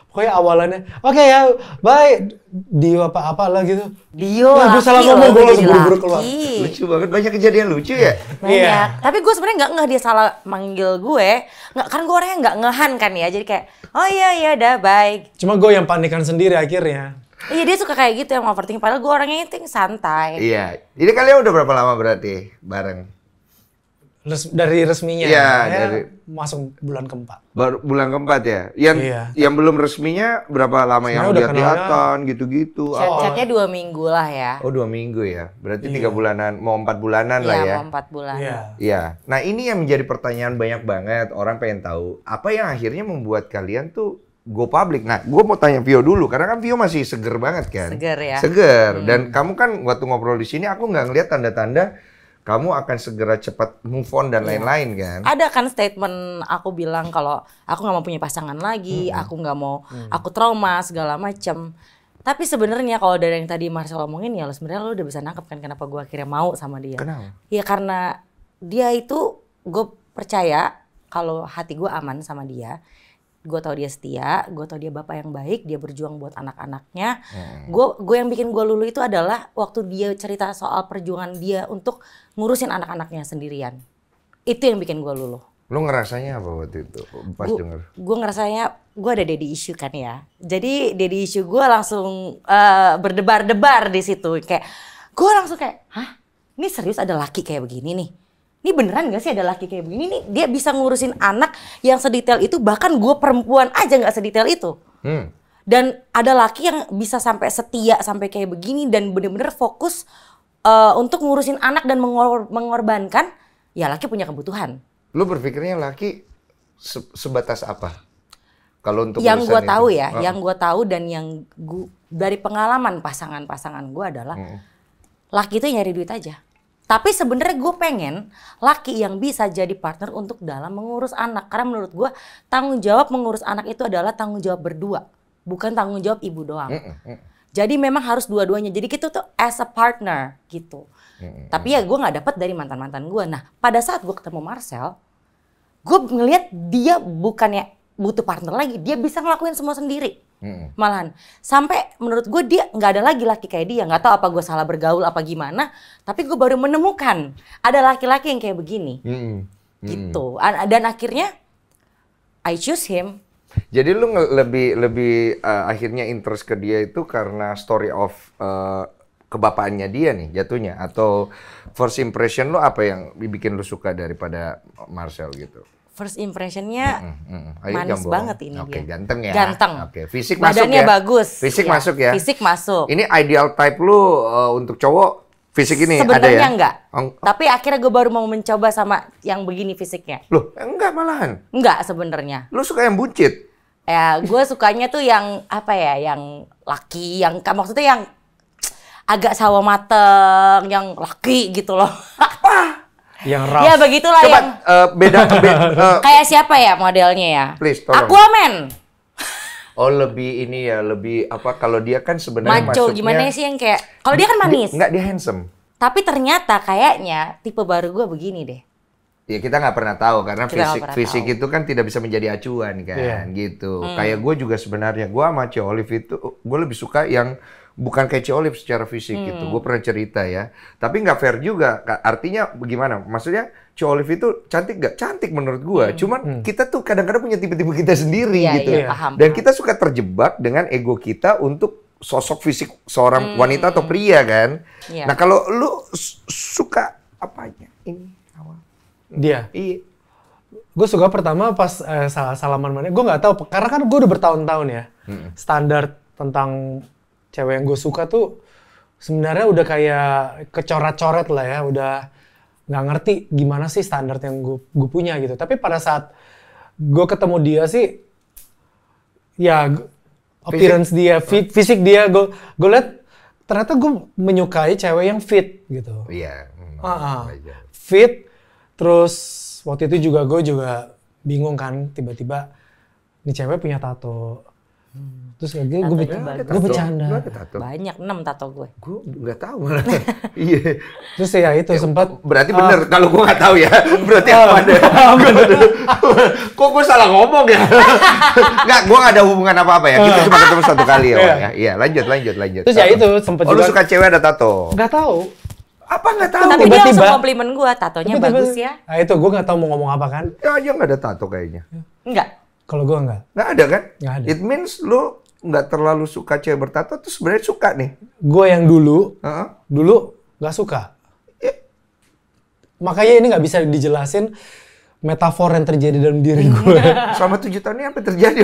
Speaker 3: pokoknya awalannya, oke ya, bye. Dio apa-apa lah gitu.
Speaker 2: Dio
Speaker 3: Ya, gue salah
Speaker 2: laki
Speaker 3: ngomong,
Speaker 2: loh,
Speaker 3: gue
Speaker 2: jadi
Speaker 3: langsung buru-buru keluar.
Speaker 2: laki.
Speaker 1: Lucu banget, banyak kejadian lucu ya.
Speaker 2: Banyak.
Speaker 3: Iya.
Speaker 2: Tapi gue sebenarnya nggak ngeh dia salah manggil gue. Nggak, kan gue orangnya nggak ngehan kan ya. Jadi kayak, oh iya dah baik.
Speaker 3: Cuma gue yang panikan sendiri akhirnya.
Speaker 2: Iya dia suka kayak gitu yang overthinking. Padahal gue orangnya itu yang santai.
Speaker 1: Iya. Jadi kalian udah berapa lama berarti bareng?
Speaker 3: Dari resminya,
Speaker 1: Iya,
Speaker 3: ya,
Speaker 1: dari-
Speaker 3: masuk bulan keempat.
Speaker 1: Baru bulan keempat ya? Yang
Speaker 3: Iya.
Speaker 1: yang belum resminya berapa lama yang
Speaker 3: Sebenarnya udah
Speaker 1: lihat-lihatan gitu-gitu?
Speaker 2: Chat-chatnya 2 minggu lah ya.
Speaker 1: Oh 2 minggu ya? Berarti 3 bulanan, mau 4 bulanan lah
Speaker 2: Iya
Speaker 1: ya?
Speaker 2: mau 4 bulan.
Speaker 3: Iya.
Speaker 1: Iya. Nah ini yang menjadi pertanyaan banyak banget. Orang pengen tahu, apa yang akhirnya membuat kalian tuh go public? Nah, gue mau tanya Vio dulu, karena kan Vio masih seger banget kan?
Speaker 2: Seger ya.
Speaker 1: Seger. Dan kamu kan waktu ngobrol di sini, aku nggak ngeliat tanda-tanda kamu akan segera cepat move on dan lain-lain kan?
Speaker 2: Ada kan statement aku bilang kalau aku nggak mau punya pasangan lagi, aku nggak mau, aku trauma segala macem. Tapi sebenarnya kalau dari yang tadi Marcel omongin ya, lo sebenarnya lo udah bisa nangkep kan kenapa gue akhirnya mau sama dia.
Speaker 1: Kenapa?
Speaker 2: Ya karena dia itu, gue percaya kalau hati gue aman sama dia. Gue tau dia setia, gue tau dia bapak yang baik, dia berjuang buat anak-anaknya. Gue yang bikin gue luluh itu adalah waktu dia cerita soal perjuangan dia untuk ngurusin anak-anaknya sendirian. Itu yang bikin gue luluh.
Speaker 1: Lu ngerasanya apa waktu itu pas denger?
Speaker 2: Gue ngerasanya gue ada daddy issue kan ya. Jadi daddy issue gue langsung berdebar-debar di situ. Kayak gue langsung kayak, hah? Ini serius ada laki kayak begini nih? Ini beneran gak sih ada laki kayak begini nih? Dia bisa ngurusin anak yang sedetail itu. Bahkan gue perempuan aja gak sedetail itu. Dan ada laki yang bisa sampai setia sampai kayak begini. Dan bener-bener fokus untuk ngurusin anak dan mengorbankan. Ya laki punya kebutuhan.
Speaker 1: Lu berpikirnya laki sebatas apa? Kalau untuk
Speaker 2: Yang
Speaker 1: urusan
Speaker 2: gue
Speaker 1: itu?
Speaker 2: tahu ya, yang gue tahu dan yang dari pengalaman pasangan-pasangan gue adalah laki itu nyari duit aja. Tapi sebenarnya gue pengen laki yang bisa jadi partner untuk dalam mengurus anak. Karena menurut gue tanggung jawab mengurus anak itu adalah tanggung jawab berdua, bukan tanggung jawab ibu doang. Jadi memang harus dua-duanya. Jadi kita tuh as a partner gitu. Tapi ya gue nggak dapat dari mantan-mantan gue. Nah pada saat gue ketemu Marcel, gue ngelihat dia bukannya butuh partner lagi, dia bisa ngelakuin semua sendiri. Malahan sampai menurut gue dia nggak ada lagi laki kayak dia. Nggak tahu apa gue salah bergaul apa gimana, tapi gue baru menemukan ada laki-laki yang kayak begini gitu. Dan akhirnya I choose him.
Speaker 1: Jadi lu lebih akhirnya interest ke dia itu karena story of kebapaannya dia nih jatuhnya, atau first impression lu apa yang bikin lu suka daripada Marcel gitu?
Speaker 2: First impressionnya manis
Speaker 1: Gambo.
Speaker 2: banget ini
Speaker 1: Oke,
Speaker 2: dia.
Speaker 1: ganteng ya.
Speaker 2: Ganteng.
Speaker 1: Oke, fisik masuk
Speaker 2: Badannya
Speaker 1: ya.
Speaker 2: bagus.
Speaker 1: Fisik
Speaker 2: Iya,
Speaker 1: masuk ya.
Speaker 2: Fisik masuk.
Speaker 1: Ini ideal type lu untuk cowok fisik ini ada ya?
Speaker 2: Sebenarnya enggak.
Speaker 1: Oh,
Speaker 2: Tapi akhirnya gue baru mau mencoba sama yang begini fisiknya.
Speaker 1: loh, enggak malahan.
Speaker 2: Enggak sebenarnya.
Speaker 1: Lu suka yang buncit?
Speaker 2: Ya, gue sukanya tuh yang apa ya, yang laki, yang maksudnya yang agak sawo mateng, yang laki gitu loh.
Speaker 3: Yang rough.
Speaker 2: Ya begitulah
Speaker 1: Coba
Speaker 2: yang
Speaker 1: beda
Speaker 2: kayak siapa ya modelnya ya?
Speaker 1: Please, tolong.
Speaker 2: Aquaman.
Speaker 1: Oh, lebih ini ya, lebih apa, kalau dia kan sebenarnya
Speaker 2: Maco
Speaker 1: masuknya
Speaker 2: gimana sih yang kayak kalau dia kan manis.
Speaker 1: Enggak, dia handsome.
Speaker 2: Tapi ternyata kayaknya tipe baru gue begini deh.
Speaker 1: Ya kita nggak pernah tahu karena
Speaker 2: Kita nggak pernah
Speaker 1: fisik
Speaker 2: tahu.
Speaker 1: itu kan tidak bisa menjadi acuan kan,
Speaker 3: Iya.
Speaker 1: gitu. Kayak gue juga sebenarnya, gue sama Cio Olive itu gue lebih suka yang bukan kayak Cio Olive secara fisik gitu. Gue pernah cerita ya, tapi nggak fair juga. Artinya bagaimana? Maksudnya Cio Olive itu cantik nggak? Cantik menurut gue. Cuman kita tuh kadang-kadang punya tipe-tipe kita sendiri
Speaker 2: Iya,
Speaker 1: gitu.
Speaker 2: iya, paham,
Speaker 1: Dan
Speaker 2: paham.
Speaker 1: kita suka terjebak dengan ego kita untuk sosok fisik seorang wanita atau pria kan.
Speaker 2: Iya.
Speaker 1: Nah kalau lu suka apanya ini awal?
Speaker 3: Dia.
Speaker 1: Iya.
Speaker 3: Gue suka pertama pas salaman mana. Gue nggak tahu karena kan gue udah bertahun-tahun ya. Standar tentang cewek yang gue suka tuh sebenarnya udah kayak kecoret-coret lah ya. Udah nggak ngerti gimana sih standar yang gue punya gitu. Tapi pada saat gue ketemu dia sih, ya appearance dia, fisik dia, gue liat ternyata gue menyukai cewek yang fit gitu.
Speaker 1: Iya.
Speaker 3: Fit, terus waktu itu juga gue juga bingung kan, tiba-tiba nih cewek punya tato. Terus gue bercanda.
Speaker 2: Banyak 6 tato gue.
Speaker 1: Gue nggak tahu malah. Iya.
Speaker 3: Terus ya itu sempat.
Speaker 1: Berarti bener. Kalau gue nggak tahu ya, berarti apa ada? Kok gue salah ngomong ya? Nggak, gue nggak ada hubungan apa-apa ya. Kita cuma ketemu satu kali ya. Iya, lanjut.
Speaker 3: Terus ya itu sempat juga.
Speaker 1: Lu suka cewek ada tato?
Speaker 3: Nggak tahu.
Speaker 1: Apa nggak tahu?
Speaker 2: Tapi dia langsung komplimen gue, tatonya bagus ya.
Speaker 3: Nah itu gue nggak tahu mau ngomong apa kan.
Speaker 1: Ya aja nggak ada tato kayaknya.
Speaker 2: Enggak.
Speaker 3: Kalau gue nggak.
Speaker 1: Nggak ada kan?
Speaker 3: Nggak ada.
Speaker 1: It means lu nggak terlalu suka cewek bertato, tuh sebenarnya suka nih.
Speaker 3: Gue yang dulu nggak suka. Makanya ini nggak bisa dijelasin metafor yang terjadi dalam diri gue.
Speaker 1: Selama 7 tahun ini apa yang terjadi?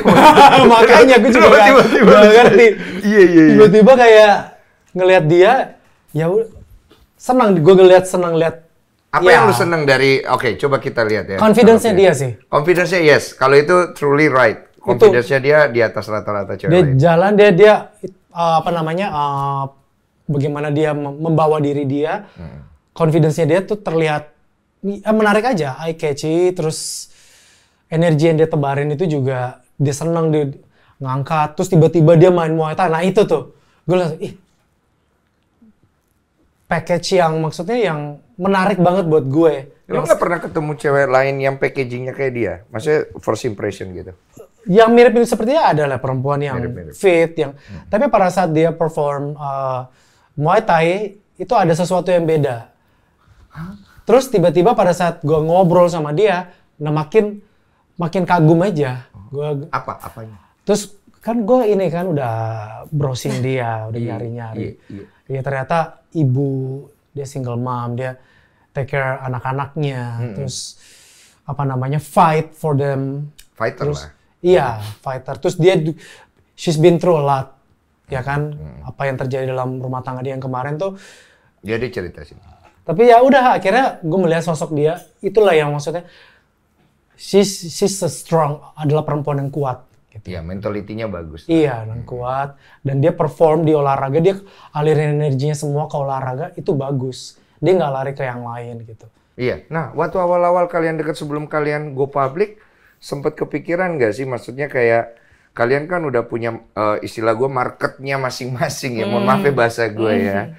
Speaker 3: Makanya gue juga nggak ngerti.
Speaker 1: Iya.
Speaker 3: Tiba-tiba kayak ngelihat dia, ya senang. Gue senang lihat.
Speaker 1: Apa yang lu seneng dari? Oke, coba kita lihat ya.
Speaker 3: Confidence-nya dia sih.
Speaker 1: Confidence-nya yes. Kalau itu truly right. Confidence-nya dia di atas rata-rata cewek lain.
Speaker 3: Dia jalan, dia bagaimana dia membawa diri dia. Confidence-nya dia tuh terlihat menarik aja, eye catchy, terus energi yang dia tebarin itu juga dia senang, dia ngangkat, terus tiba-tiba dia main Muay Thai. Nah itu tuh, gue langsung, package yang maksudnya yang menarik banget buat gue.
Speaker 1: Lo nggak pernah ketemu cewek lain yang packagingnya kayak dia? Maksudnya first impression gitu?
Speaker 3: Yang mirip-mirip seperti dia adalah perempuan yang fit, yang tapi pada saat dia perform Muay Thai itu ada sesuatu yang beda. Terus tiba-tiba pada saat gue ngobrol sama dia, nah makin kagum aja.
Speaker 1: Apanya?
Speaker 3: Terus kan gue ini kan udah browsing dia, udah nyari-nyari. Iya ternyata ibu, dia single mom, dia take care anak-anaknya, terus fight for them.
Speaker 1: Fighter
Speaker 3: terus,
Speaker 1: lah.
Speaker 3: Iya, fighter. Terus she's been through a lot, ya kan? Apa yang terjadi dalam rumah tangga dia yang kemarin tuh.
Speaker 1: Jadi cerita sih.
Speaker 3: Tapi ya udah, akhirnya gue melihat sosok dia, itulah yang maksudnya she's a strong, adalah perempuan yang kuat. Gitu.
Speaker 1: Iya, mentalitinya bagus.
Speaker 3: Iya, dan kuat. Dan dia perform di olahraga, dia alirin energinya semua ke olahraga, itu bagus. Dia nggak lari ke yang lain gitu.
Speaker 1: Iya, nah waktu awal-awal kalian dekat sebelum kalian go public, sempet kepikiran nggak sih? Maksudnya kayak, kalian kan udah punya istilah gue marketnya masing-masing ya. Mohon maaf ya bahasa gue ya.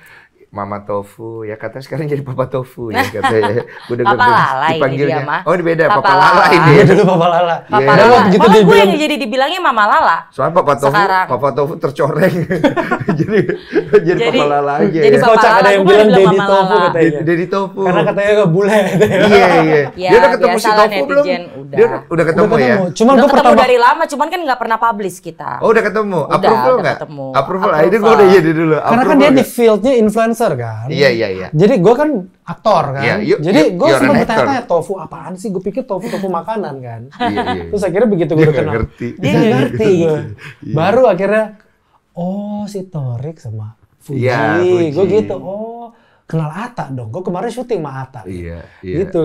Speaker 1: Mama Tofu, ya katanya sekarang jadi Papa Tofu ya katanya.
Speaker 2: Papa Lala
Speaker 1: dipanggilnya.
Speaker 2: Ini dia mah.
Speaker 1: Oh ini beda,
Speaker 2: Papa
Speaker 1: Papa Lala ini.
Speaker 3: Iya dulu Papa Lala.
Speaker 2: Papa Lala. Malah gue yang jadi dibilangnya Mama Lala.
Speaker 1: Soalnya Papa Tofu tercoreng. jadi Papa Lala aja.
Speaker 2: Jadi
Speaker 1: ya.
Speaker 2: Papa
Speaker 3: Kocak,
Speaker 2: Lala,
Speaker 3: ada yang
Speaker 2: gue
Speaker 3: bilang
Speaker 2: bilang
Speaker 3: Daddy
Speaker 2: Mama
Speaker 3: Tofu
Speaker 2: Lala.
Speaker 3: katanya.
Speaker 1: Daddy Tofu.
Speaker 3: Karena katanya gak bule.
Speaker 1: Iya.
Speaker 2: Ya,
Speaker 1: Dia udah ketemu si
Speaker 2: biasalah
Speaker 1: Tofu belum?
Speaker 2: netizen,
Speaker 1: Dia udah ketemu ya?
Speaker 3: Cuman
Speaker 2: Udah
Speaker 3: gue
Speaker 2: ketemu
Speaker 3: pertama
Speaker 2: dari lama, cuman kan nggak pernah publish kita.
Speaker 1: Oh udah ketemu?
Speaker 2: Udah
Speaker 1: nggak?
Speaker 2: ketemu.
Speaker 1: Approval. Ini gue udah jadi dulu.
Speaker 3: karena kan dia di fieldnya influencer kan.
Speaker 1: Iya.
Speaker 3: Jadi gue kan aktor kan.
Speaker 1: Iya,
Speaker 3: Jadi gue
Speaker 1: you're
Speaker 3: sempat
Speaker 1: an
Speaker 3: bertanya-tanya tofu apaan sih? Gue pikir tofu makanan kan.
Speaker 1: Iya.
Speaker 3: Terus akhirnya begitu gue udah kenal. Dia nggak ngerti gue. Baru akhirnya, oh si Torik sama Fuji.
Speaker 1: Iya, Fuji.
Speaker 3: Gue gitu, oh kenal Atta dong. Gue kemarin syuting sama Atta.
Speaker 1: Iya.
Speaker 3: Gitu.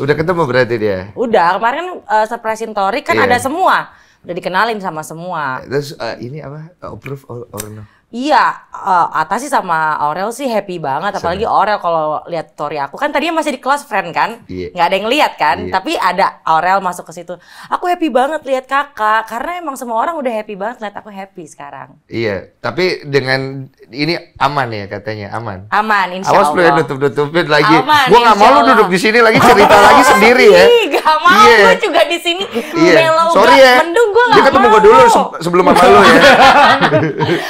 Speaker 1: Udah ketemu berarti dia?
Speaker 2: Udah, kemarin surprisein Torik kan
Speaker 1: Iya.
Speaker 2: ada semua. Udah dikenalin sama semua.
Speaker 1: Terus ini apa? Approve or no?
Speaker 2: Iya, Atta sih sama Aurel sih happy banget. Apalagi Aurel kalau lihat story aku kan tadinya masih di close friend kan, nggak ada yang lihat kan.
Speaker 1: Iya.
Speaker 2: Tapi ada Aurel masuk ke situ. Aku happy banget lihat kakak, karena emang semua orang udah happy banget lihat aku happy sekarang.
Speaker 1: Iya, tapi dengan ini aman ya katanya, aman.
Speaker 2: Aman, insya
Speaker 1: Awas lu ya
Speaker 2: Allah.
Speaker 1: nutup-nutupin lagi.
Speaker 2: Aman,
Speaker 1: Gua nggak mau
Speaker 2: insya
Speaker 1: lu
Speaker 2: Allah.
Speaker 1: duduk di sini lagi cerita lagi sendiri ya.
Speaker 2: Ih, gak mau,
Speaker 1: Iya.
Speaker 2: gue juga di sini mellow
Speaker 1: Sorry
Speaker 2: gak
Speaker 1: ya.
Speaker 2: mendung, gue
Speaker 1: Dia
Speaker 2: gak
Speaker 1: ketemu
Speaker 2: mau.
Speaker 1: gua dulu sebelum sama lu ya.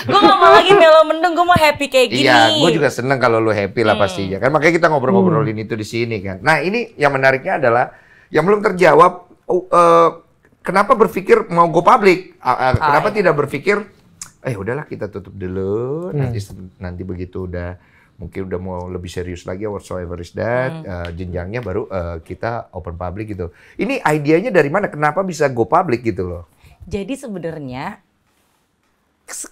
Speaker 2: Gue gak mau lagi mellow mendung, gue mau happy kayak gini.
Speaker 1: Iya, gue juga seneng kalau lu happy lah pastinya kan. Makanya kita ngobrol-ngobrolin itu di sini kan. Nah ini yang menariknya adalah yang belum terjawab. Kenapa berpikir mau go public? Kenapa tidak berpikir udahlah kita tutup dulu. Nanti begitu mungkin udah mau lebih serius lagi, whatsoever is that, jenjangnya baru kita open public gitu. Ini idenya dari mana? Kenapa bisa go public gitu loh?
Speaker 2: Jadi sebenarnya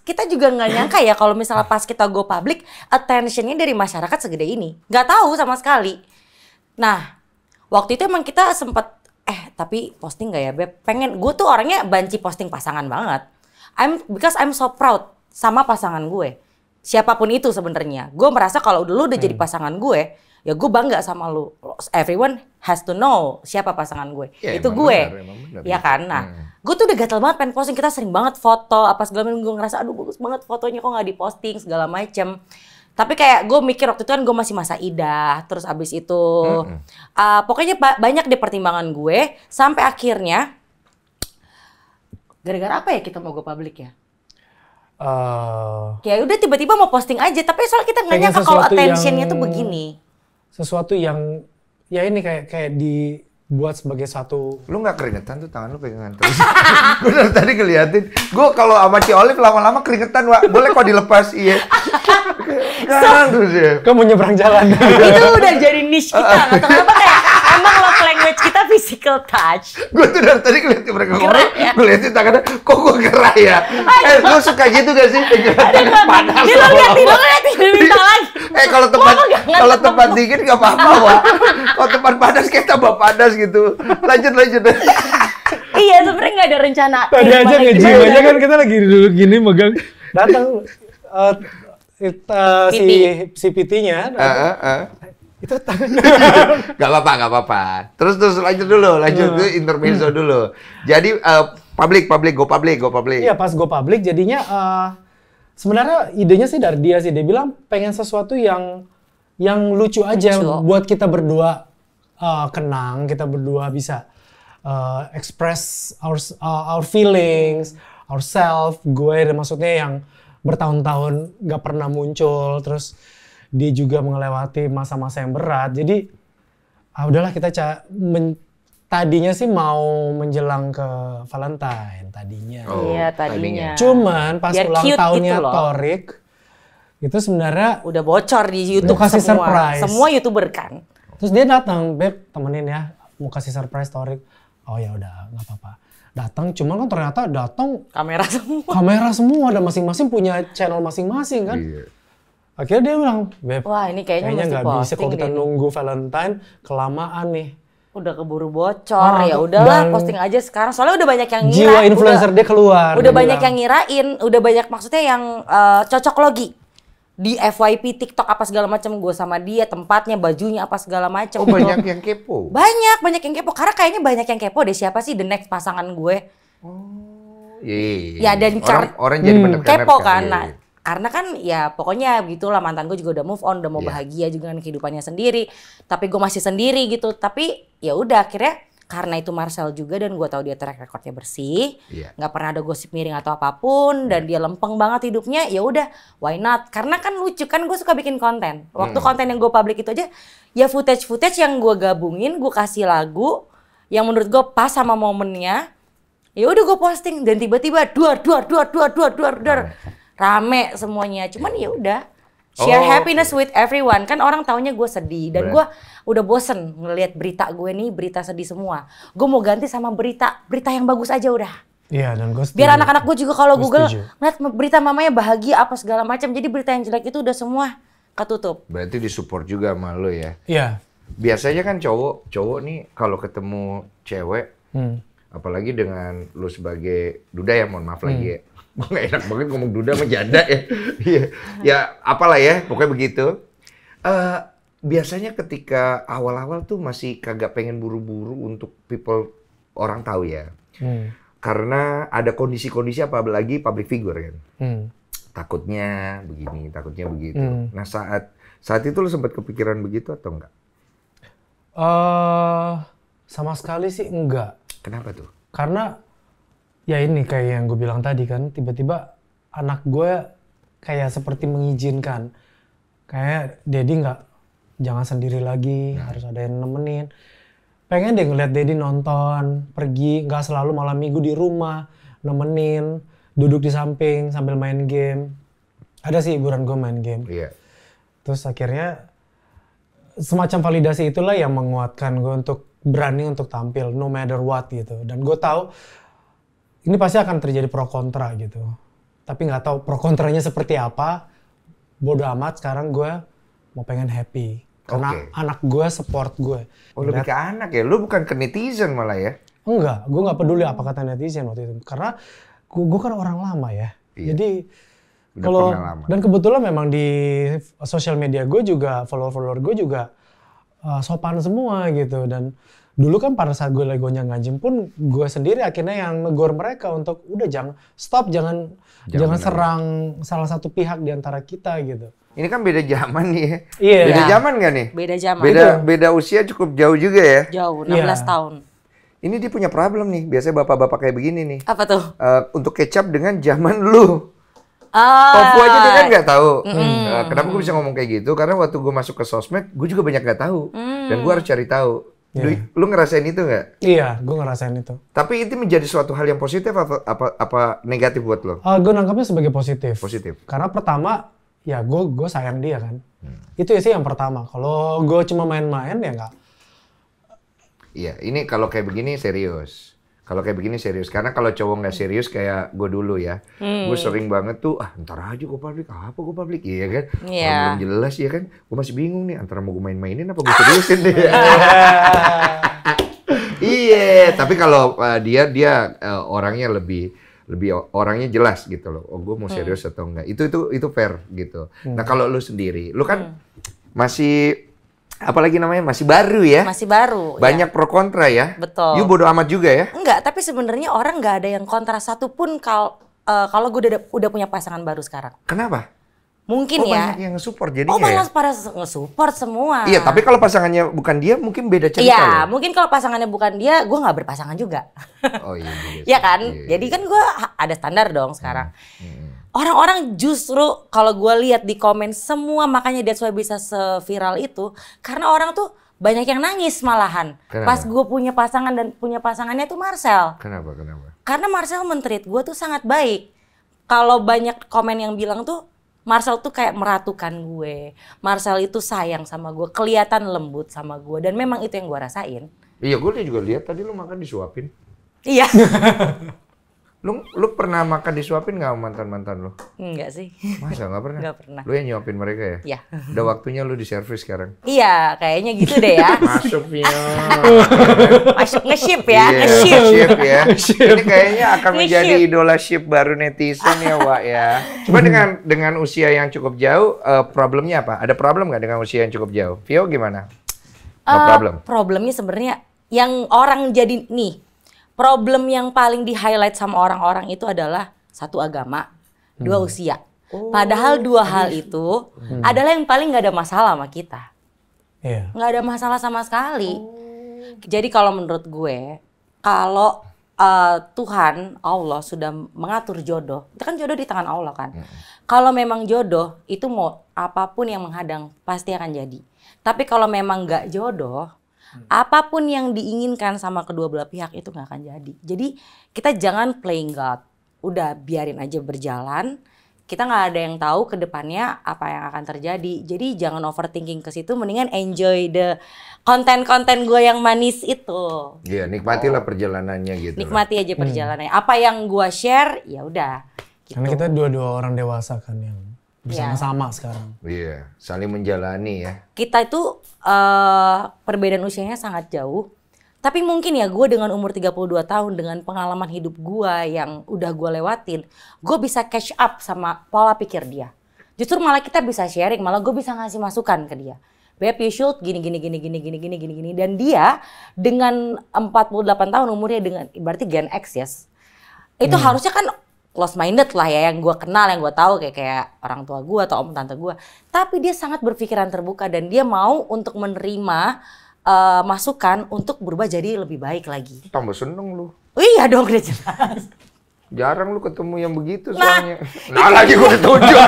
Speaker 2: kita juga nggak nyangka ya kalau misalnya pas kita go public, attentionnya dari masyarakat segede ini. Nggak tahu sama sekali. Nah, waktu itu emang kita sempet, tapi posting nggak ya Beb? Gue tuh orangnya banci posting pasangan banget. Because I'm so proud sama pasangan gue. Siapapun itu sebenarnya. Gue merasa kalau lu udah jadi pasangan gue, ya gue bangga sama lu. Everyone has to know siapa pasangan gue.
Speaker 1: Ya,
Speaker 2: itu gue.
Speaker 1: benar,
Speaker 2: Ya kan? Nah, gue tuh udah gatel banget pengen posting. Kita sering banget foto, apa segala macam. Gue ngerasa, aduh bagus banget fotonya kok gak diposting, segala macem. Tapi kayak gue mikir waktu itu kan gue masih masa idah. Terus abis itu, pokoknya banyak deh pertimbangan gue. Sampai akhirnya, gara-gara apa ya kita mau go public ya? Kayak udah tiba-tiba mau posting aja. Tapi soalnya kita nggak nyangka kalau attentionnya tuh begini.
Speaker 3: Sesuatu yang, ya ini kayak dibuat sebagai satu.
Speaker 1: Lu nggak keringetan tuh, tangan lu pegangan terus. Gue dari tadi ngeliatin. Gue kalau sama Ci Olive lama-lama keringetan, Wak. Boleh kok dilepas, iya. Terus ya.
Speaker 3: Kamu nyebrang jalan.
Speaker 2: Itu udah jadi niche kita. Nggak tahu kenapa kayak emang love language kita physical touch.
Speaker 1: Gue tuh dari tadi ngeliatin mereka ngomong,
Speaker 2: ya?
Speaker 1: gue liatin tangannya, kok gue gerah ya? Lu suka gitu gak sih? Tangan panas.
Speaker 2: Lo liatin, minta lagi.
Speaker 1: Kalau tempat dingin gak apa-apa, Wak. Kalau tempat panas kayak tambah panas gitu. Lanjut.
Speaker 2: Iya, sebenarnya nggak ada rencana.
Speaker 3: Tadi aja nge-gym aja kan kita lagi duduk gini megang. Datang si PT-nya. Itu tangan.
Speaker 1: Gak apa-apa. Terus lanjut ke intermezzo dulu. Jadi go public.
Speaker 3: Iya, pas go public jadinya sebenarnya idenya sih dari dia sih. Dia bilang pengen sesuatu yang lucu aja buat kita berdua kenang, kita berdua bisa express our feelings, ourselves. Gue maksudnya yang bertahun-tahun gak pernah muncul, terus dia juga melewati masa-masa yang berat. Jadi udahlah kita tadinya sih mau menjelang ke Valentine tadinya.
Speaker 2: Iya, tadinya.
Speaker 3: Cuman pas
Speaker 2: biar
Speaker 3: ulang tahunnya gitu Torik itu sebenarnya
Speaker 2: udah bocor di YouTube
Speaker 3: mau kasih surprise.
Speaker 2: Semua YouTuber kan.
Speaker 3: Terus dia datang, Beb, temenin ya, mau kasih surprise Torik. Oh ya udah, nggak apa-apa. Datang, cuman kan ternyata kamera semua, dan masing-masing punya channel masing-masing kan. Iya. Akhirnya dia bilang, Beb,
Speaker 2: wah ini kayaknya
Speaker 3: nggak bisa kalau kita nunggu Valentine, kelamaan nih.
Speaker 2: Udah keburu bocor, ya udahlah posting aja sekarang. Soalnya udah banyak yang ngira.
Speaker 3: Jiwa influencer dia keluar.
Speaker 2: Udah banyak yang ngirain, udah banyak maksudnya yang cocok logi. Di FYP, TikTok apa segala macam, gue sama dia, tempatnya, bajunya apa segala macam.
Speaker 1: Oh banyak yang kepo?
Speaker 2: Banyak yang kepo. Karena kayaknya banyak yang kepo deh siapa sih the next pasangan gue.
Speaker 1: Oh iya.
Speaker 2: Ya dan
Speaker 1: orang jadi menekan
Speaker 2: kepo kan. Nah, karena kan ya pokoknya gitulah, mantan gue juga udah move on, udah mau bahagia juga dengan kehidupannya sendiri. Tapi gue masih sendiri gitu. Tapi ya udah akhirnya karena itu Marcel juga dan gue tahu dia track recordnya bersih, nggak pernah ada gosip miring atau apapun, dan dia lempeng banget hidupnya, ya udah why not? Karena kan lucu kan, gue suka bikin konten. Waktu konten yang gue publik itu aja ya footage yang gue gabungin, gue kasih lagu yang menurut gue pas sama momennya. Ya udah gue posting dan tiba-tiba duar rame semuanya. Cuman ya udah share happiness with everyone. Kan orang taunya gue sedih dan gue udah bosen ngelihat berita gue nih, berita sedih semua. Gue mau ganti sama berita yang bagus aja udah.
Speaker 3: Iya, dan gue setuju.
Speaker 2: Biar anak-anak gue juga kalau Google ngeliat berita mamanya bahagia apa segala macam. Jadi berita yang jelek itu udah semua ketutup.
Speaker 1: Berarti disupport juga sama lo ya?
Speaker 3: Iya.
Speaker 1: Biasanya kan cowok nih kalau ketemu cewek, apalagi dengan lo sebagai duda ya, mohon maaf lagi ya. Gue gak enak banget ngomong duda sama janda ya. Ya apalah ya, pokoknya begitu. Biasanya ketika awal-awal tuh masih kagak pengen buru-buru untuk orang tahu ya. Karena ada kondisi-kondisi apalagi public figure kan. Takutnya begini, takutnya begitu. Nah saat itu lo sempat kepikiran begitu atau enggak?
Speaker 3: Sama sekali sih enggak.
Speaker 1: Kenapa tuh?
Speaker 3: Karena ya ini kayak yang gue bilang tadi kan, tiba-tiba anak gue kayak seperti mengizinkan. Kayak Dedi jangan sendiri lagi, harus ada yang nemenin. Pengen deh ngeliat Dedi nonton, pergi, nggak selalu malam minggu di rumah, nemenin. duduk di samping sambil main game. Ada sih hiburan gue main game.
Speaker 1: Iya.
Speaker 3: Terus akhirnya semacam validasi itulah yang menguatkan gue untuk berani untuk tampil no matter what gitu. Dan gue tahu ini pasti akan terjadi pro kontra gitu. Tapi nggak tahu pro kontranya seperti apa. Bodo amat, sekarang gue mau pengen happy. Karena anak gue support gue.
Speaker 1: Oh, lebih ke anak ya? Lu bukan ke netizen malah ya?
Speaker 3: Enggak, gue nggak peduli apa kata netizen waktu itu. Karena gue kan orang lama ya.
Speaker 1: Iya.
Speaker 3: Jadi kalau dan kebetulan memang di sosial media gue juga follower gue juga sopan semua gitu. Dan dulu kan pada saat gue lagi gonjang-ganjing pun gue sendiri akhirnya yang negor mereka untuk udah jangan serang salah satu pihak di antara kita gitu.
Speaker 1: Ini kan beda zaman nih ya.
Speaker 3: Iya.
Speaker 1: Beda zaman nggak nih?
Speaker 2: Beda zaman.
Speaker 1: Beda usia cukup jauh juga ya.
Speaker 2: Jauh, 16 tahun.
Speaker 1: Ini dia punya problem nih. Biasanya bapak-bapak kayak begini nih.
Speaker 2: Apa tuh?
Speaker 1: Untuk kecap dengan zaman lu. Tofu aja dia kan nggak tahu. Kenapa gue bisa ngomong kayak gitu? Karena waktu gue masuk ke sosmed, gue juga banyak nggak tahu. Dan gue harus cari tahu. Lu ngerasain itu nggak?
Speaker 3: Iya, gue ngerasain itu.
Speaker 1: Tapi itu menjadi suatu hal yang positif apa negatif buat lo?
Speaker 3: Gue nangkapnya sebagai positif.
Speaker 1: Positif.
Speaker 3: Karena pertama, ya gue sayang dia kan. Itu sih yang pertama. Kalau gue cuma main-main ya nggak.
Speaker 1: Iya, ini kalau kayak begini serius. Kalau kayak begini serius. Karena kalau cowok nggak serius kayak gue dulu ya. Gue sering banget tuh, ntar aja gue publik. Apa gue publik? Iya kan?
Speaker 2: Iya.
Speaker 1: Belum jelas ya kan? Gue masih bingung nih antara mau gue main-mainin apa gue seriusin deh. Iya, tapi kalau dia orangnya lebih orangnya jelas gitu loh. Oh, gue mau serius atau enggak. Itu fair gitu. Nah, kalau lu sendiri, lu kan masih apalagi namanya masih baru ya?
Speaker 2: Masih baru.
Speaker 1: Banyak pro kontra ya?
Speaker 2: Betul.
Speaker 1: You bodo amat juga ya?
Speaker 2: Enggak, tapi sebenarnya orang nggak ada yang kontra satupun kalau gue udah punya pasangan baru sekarang.
Speaker 1: Kenapa?
Speaker 2: Mungkin ya.
Speaker 1: Banyak yang nge-support jadinya
Speaker 2: malah
Speaker 1: ya?
Speaker 2: pada nge-support semua.
Speaker 1: Iya, tapi kalau pasangannya bukan dia mungkin beda cerita
Speaker 2: Iya,
Speaker 1: ya?
Speaker 2: mungkin kalau pasangannya bukan dia, gue nggak berpasangan juga.
Speaker 1: Oh iya.
Speaker 2: Iya kan?
Speaker 1: Iya.
Speaker 2: Jadi kan gue ada standar dong sekarang. Orang-orang justru kalau gue lihat di komen semua, makanya that's why bisa seviral itu, karena orang tuh banyak yang nangis malahan.
Speaker 1: Kenapa?
Speaker 2: Pas gue punya pasangan dan punya pasangannya tuh Marcel.
Speaker 1: Kenapa?
Speaker 2: Karena Marcel men-treat gue tuh sangat baik. Kalau banyak komen yang bilang tuh Marcel tuh kayak meratukan gue. Marcel itu sayang sama gue, kelihatan lembut sama gue, dan memang itu yang gue rasain.
Speaker 1: Iya, gue juga lihat tadi lu makan disuapin.
Speaker 2: Iya.
Speaker 1: Lu pernah makan disuapin nggak sama mantan-mantan lu?
Speaker 2: Enggak sih.
Speaker 1: Masa nggak pernah?
Speaker 2: Nggak pernah.
Speaker 1: Lu yang nyuapin mereka ya?
Speaker 2: Iya.
Speaker 1: Udah waktunya lu diservis sekarang.
Speaker 2: Iya, kayaknya gitu deh ya.
Speaker 1: Masuk Vio.
Speaker 2: Masuk nge-ship ya,
Speaker 1: Iya,
Speaker 2: nge-ship.
Speaker 1: ship ya. Ini kayaknya akan menjadi idola ship baru netizen ya, Wak ya. Coba dengan usia yang cukup jauh, problemnya apa? Ada problem nggak dengan usia yang cukup jauh? Vio gimana? No problem.
Speaker 2: Problemnya sebenarnya yang orang jadi nih. Problem yang paling di-highlight sama orang-orang itu adalah satu agama, dua usia. Padahal dua hal itu adalah yang paling nggak ada masalah sama kita.
Speaker 3: Iya.
Speaker 2: Nggak ada masalah sama sekali. Jadi kalau menurut gue, kalau Tuhan, Allah sudah mengatur jodoh, itu kan jodoh di tangan Allah kan. Kalau memang jodoh, itu mau apapun yang menghadang pasti akan jadi. Tapi kalau memang nggak jodoh, apapun yang diinginkan sama kedua belah pihak itu nggak akan jadi. Jadi kita jangan playing God. Udah biarin aja berjalan. Kita nggak ada yang tahu ke depannya apa yang akan terjadi. Jadi jangan overthinking ke situ. Mendingan enjoy the konten-konten gue yang manis itu.
Speaker 1: Iya, nikmatilah perjalanannya gitu.
Speaker 2: Nikmati aja perjalanannya. Apa yang gue share, ya udah. Gitu.
Speaker 3: Karena kita dua-dua orang dewasa kan yang bersama-sama sekarang.
Speaker 1: Iya, saling menjalani ya.
Speaker 2: Kita itu perbedaan usianya sangat jauh. Tapi mungkin ya gue dengan umur 32 tahun, dengan pengalaman hidup gue yang udah gue lewatin, gue bisa catch up sama pola pikir dia. Justru malah kita bisa sharing, malah gue bisa ngasih masukan ke dia. Beb, you should gini. Dan dia dengan 48 tahun umurnya, dengan berarti Gen X ya. Itu harusnya kan close minded lah ya, yang gue kenal, yang gue tahu kayak orang tua gue atau om tante gue. Tapi dia sangat berpikiran terbuka dan dia mau untuk menerima masukan untuk berubah jadi lebih baik lagi.
Speaker 1: Tambah seneng lu.
Speaker 2: Oh iya dong, udah jelas.
Speaker 1: Jarang lu ketemu yang begitu soalnya. Nah lagi gue ditunjuk.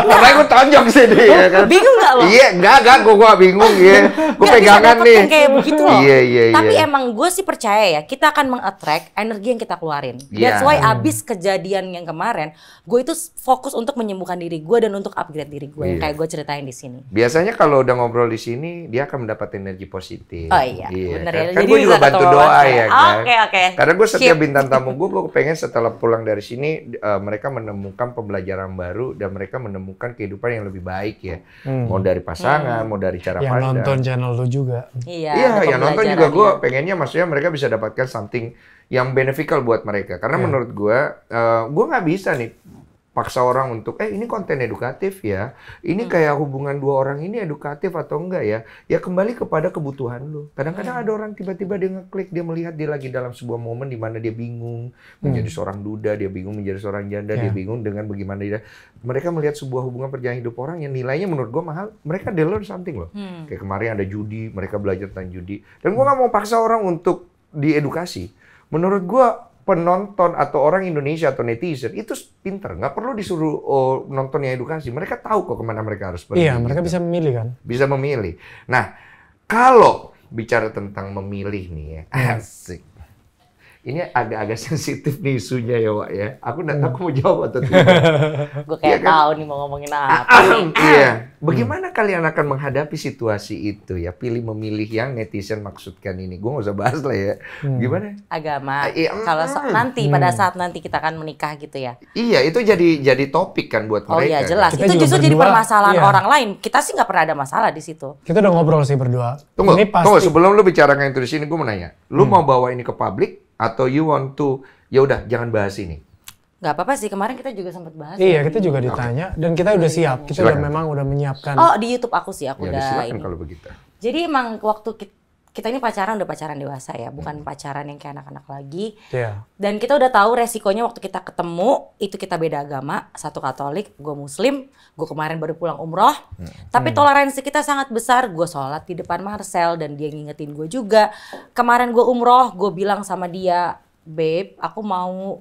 Speaker 1: Makanya gue tonjok sih dia. Ya kan?
Speaker 2: Bingung nggak lo?
Speaker 1: Iya, enggak, gue bingung ya. Gue pegangan nih.
Speaker 2: Yang kayak begitu loh.
Speaker 1: Iya.
Speaker 2: Tapi emang gue sih percaya ya, kita akan meng-attract energi yang kita keluarin. That's why abis kejadian yang kemarin, gue itu fokus untuk menyembuhkan diri gue dan untuk upgrade diri gue. Yang kayak gue ceritain di sini.
Speaker 1: Biasanya kalau udah ngobrol di sini, dia akan mendapat energi positif.
Speaker 2: Oh iya, bener ya.
Speaker 1: Kan gue juga bantu doa ya kan.
Speaker 2: Oke.
Speaker 1: Karena gue setiap bintang tamu gue pengen setelah pulang dari sini mereka menemukan pembelajaran baru dan mereka menemukan kehidupan yang lebih baik ya. Mau dari pasangan, mau dari cara pandang.
Speaker 3: Yang nonton channel lu juga.
Speaker 2: Iya,
Speaker 1: yang nonton juga gue pengennya maksudnya mereka bisa dapatkan something yang beneficial buat mereka. Karena menurut gue nggak bisa nih paksa orang untuk, ini konten edukatif ya, ini kayak hubungan dua orang ini edukatif atau enggak ya, ya kembali kepada kebutuhan lu. Kadang-kadang ada orang tiba-tiba dia ngeklik, dia melihat dia lagi dalam sebuah momen di mana dia bingung menjadi seorang duda, dia bingung menjadi seorang janda, dia bingung dengan bagaimana dia, mereka melihat sebuah hubungan perjalanan hidup orang yang nilainya menurut gua mahal, mereka they learn something loh. Kayak kemarin ada judi, mereka belajar tentang judi, dan gua nggak mau paksa orang untuk diedukasi. Menurut gua penonton atau orang Indonesia atau netizen itu pinter, nggak perlu disuruh nonton yang edukasi. Mereka tahu kok kemana mereka harus pergi.
Speaker 3: Iya, mereka bisa memilih kan.
Speaker 1: Bisa memilih. Nah, kalau bicara tentang memilih nih ya, asik. Ini agak-agak sensitif nih isunya ya, Wak ya. Aku nggak tahu aku mau jawab atau tidak.
Speaker 2: Gue kayak tahu nih mau ngomongin apa.
Speaker 1: Iya. Bagaimana kalian akan menghadapi situasi itu ya? Pilih memilih yang netizen maksudkan ini. Gue nggak usah bahas lah ya. Gimana?
Speaker 2: Agama. Kalau nanti pada saat nanti kita akan menikah gitu ya.
Speaker 1: Iya, itu jadi topik kan buat mereka.
Speaker 2: Oh iya jelas.
Speaker 3: Kita
Speaker 2: itu justru jadi
Speaker 3: berdua,
Speaker 2: permasalahan orang lain. Kita sih nggak pernah ada masalah di situ.
Speaker 3: Kita udah ngobrol sih berdua.
Speaker 1: Tunggu,
Speaker 3: ini pasti...
Speaker 1: tunggu sebelum lu bicarakan itu di sini, gue mau nanya. Lu mau bawa ini ke publik atau you want to ya udah jangan bahas ini?
Speaker 2: Gak apa-apa sih, kemarin kita juga sempat bahas.
Speaker 3: Iya, kita juga ditanya dan kita udah siap. Kita udah memang udah menyiapkan.
Speaker 2: Oh, di YouTube aku sih, aku
Speaker 1: Ya,
Speaker 2: udah
Speaker 1: silakan
Speaker 2: ini.
Speaker 1: kalau begitu.
Speaker 2: Jadi emang waktu kita ini pacaran udah pacaran dewasa ya, bukan pacaran yang kayak anak-anak lagi.
Speaker 3: Iya.
Speaker 2: Dan kita udah tahu resikonya waktu kita ketemu, itu kita beda agama, satu Katolik, gue Muslim, gue kemarin baru pulang umroh. Tapi toleransi kita sangat besar, gue sholat di depan Marcel dan dia ngingetin gue juga. Kemarin gue umroh, gue bilang sama dia, babe, aku mau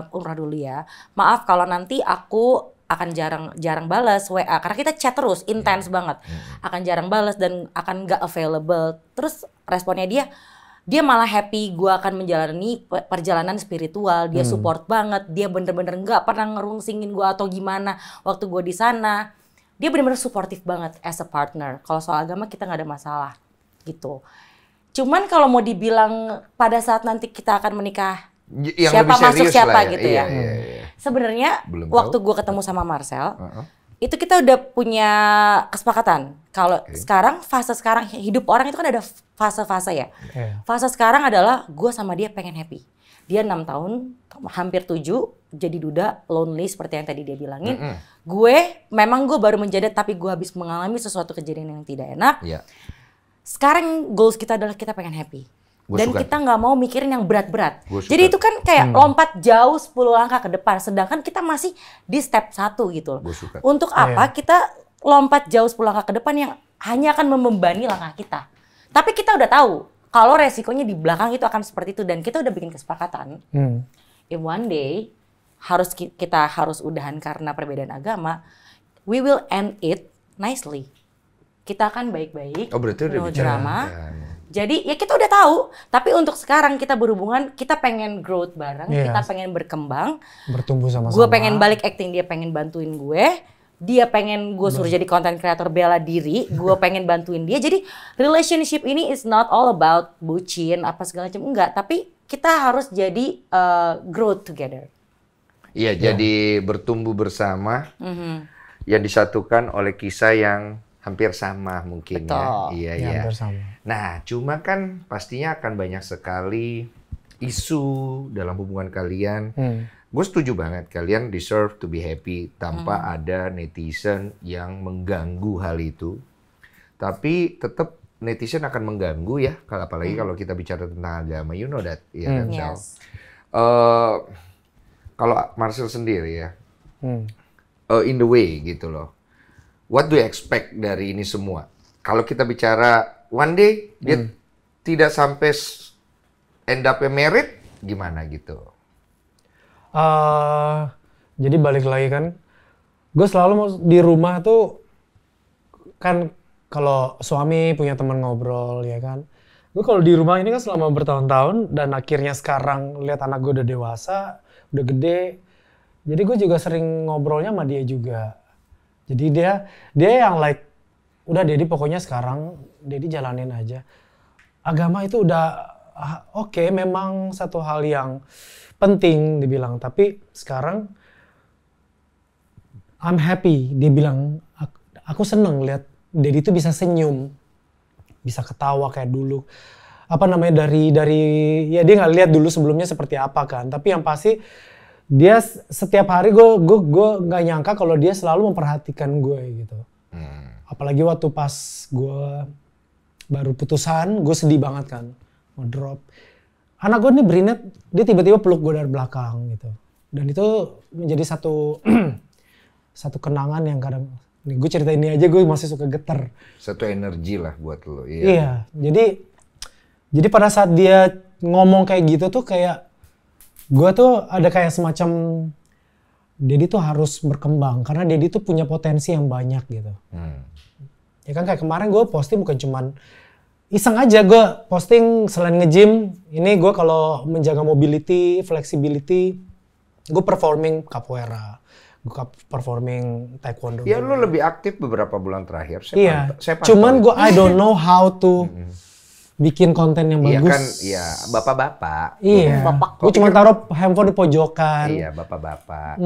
Speaker 2: umroh dulu ya. Maaf kalau nanti aku akan jarang balas WA karena kita chat terus intens banget, akan jarang balas dan akan nggak available. Terus responnya dia malah happy gue akan menjalani perjalanan spiritual, dia support banget, dia bener-bener nggak pernah ngerungsingin gue atau gimana waktu gue di sana. Dia bener-bener supportive banget as a partner. Kalau soal agama kita nggak ada masalah gitu. Cuman kalau mau dibilang pada saat nanti kita akan menikah,
Speaker 1: Yang
Speaker 2: siapa
Speaker 1: lebih
Speaker 2: masuk
Speaker 1: serius
Speaker 2: siapa
Speaker 1: lah ya.
Speaker 2: gitu ya.
Speaker 1: Iya.
Speaker 2: Sebenarnya
Speaker 1: Belum
Speaker 2: waktu
Speaker 1: tahu.
Speaker 2: gue ketemu sama Marcel, itu kita udah punya kesepakatan. Kalau fase sekarang hidup orang itu kan ada fase-fase ya. Fase sekarang adalah gue sama dia pengen happy. Dia 6 tahun, hampir 7, jadi duda, lonely seperti yang tadi dia bilangin. Gue baru menjadi tapi gue habis mengalami sesuatu kejadian yang tidak enak.
Speaker 1: Iya.
Speaker 2: Sekarang goals kita adalah kita pengen happy. Dan kita nggak mau mikirin yang berat-berat. Jadi itu kan kayak lompat jauh 10 langkah ke depan. Sedangkan kita masih di step 1 gitu loh. Untuk apa kita lompat jauh 10 langkah ke depan yang hanya akan membebani langkah kita. Tapi kita udah tahu kalau resikonya di belakang itu akan seperti itu. Dan kita udah bikin kesepakatan. If one day kita harus udahan karena perbedaan agama, we will end it nicely. Kita akan baik-baik,
Speaker 1: Oh, berarti udah
Speaker 2: no
Speaker 1: bicara.
Speaker 2: drama. Jadi ya kita udah tahu, tapi untuk sekarang kita berhubungan, kita pengen growth bareng, kita pengen berkembang.
Speaker 3: Bertumbuh sama-sama.
Speaker 2: Gue pengen balik acting, dia pengen bantuin gue. Dia pengen gue suruh jadi content creator bela diri, gue pengen bantuin dia. Jadi relationship ini is not all about bucin, apa segala macam. Enggak, tapi kita harus jadi growth together.
Speaker 1: Iya, jadi bertumbuh bersama yang disatukan oleh kisah yang hampir sama mungkin.
Speaker 2: Betul.
Speaker 1: Ya. Iya,
Speaker 3: Ya,
Speaker 1: iya.
Speaker 3: hampir sama.
Speaker 1: Nah, cuma kan pastinya akan banyak sekali isu dalam hubungan kalian. Gue setuju banget, kalian deserve to be happy tanpa ada netizen yang mengganggu hal itu. Tapi tetap netizen akan mengganggu ya, apalagi kalau kita bicara tentang agama, you know that, ya kan, Sal?
Speaker 2: Yes.
Speaker 1: Kalau Marcel sendiri ya, in the way gitu loh. What do you expect dari ini semua? Kalau kita bicara one day dia tidak sampai end up married, gimana gitu?
Speaker 3: Jadi balik lagi kan, gue selalu di rumah tuh kan kalau suami punya teman ngobrol ya kan. Gue kalau di rumah ini kan selama bertahun-tahun dan akhirnya sekarang lihat anak gue udah dewasa, udah gede. Jadi gue juga sering ngobrolnya sama dia juga. Jadi dia yang like, udah Dedi pokoknya sekarang Dedi jalanin aja. Agama itu udah oke, memang satu hal yang penting dibilang, tapi sekarang I'm happy. Dia bilang, aku seneng lihat Dedi tuh bisa senyum, bisa ketawa kayak dulu. Apa namanya dari ya dia nggak lihat dulu sebelumnya seperti apa kan. Tapi yang pasti dia setiap hari gue nggak nyangka kalau dia selalu memperhatikan gue gitu. Apalagi waktu pas gue baru putusan, gue sedih banget kan, mau drop. Anak gue nih Brinet, dia tiba-tiba peluk gue dari belakang gitu. Dan itu menjadi satu kenangan yang kadang, nih gue cerita ini aja gue masih suka getar.
Speaker 1: Satu energi lah buat lo.
Speaker 3: Iya, jadi pada saat dia ngomong kayak gitu tuh kayak, gue tuh ada kayak semacam, Dedi tuh harus berkembang karena Dedi tuh punya potensi yang banyak gitu. Ya kan kayak kemarin gue posting bukan cuman iseng aja, gue posting selain nge-gym, ini gue kalau menjaga mobility, flexibility, gue performing capoeira, gue performing taekwondo.
Speaker 1: Ya lu lebih aktif beberapa bulan terakhir.
Speaker 3: Iya, cuman gue I don't know how to bikin konten yang bagus.
Speaker 1: Iya kan, iya bapak-bapak.
Speaker 3: Iya, gue cuma taruh handphone di pojokan.
Speaker 1: Iya bapak-bapak.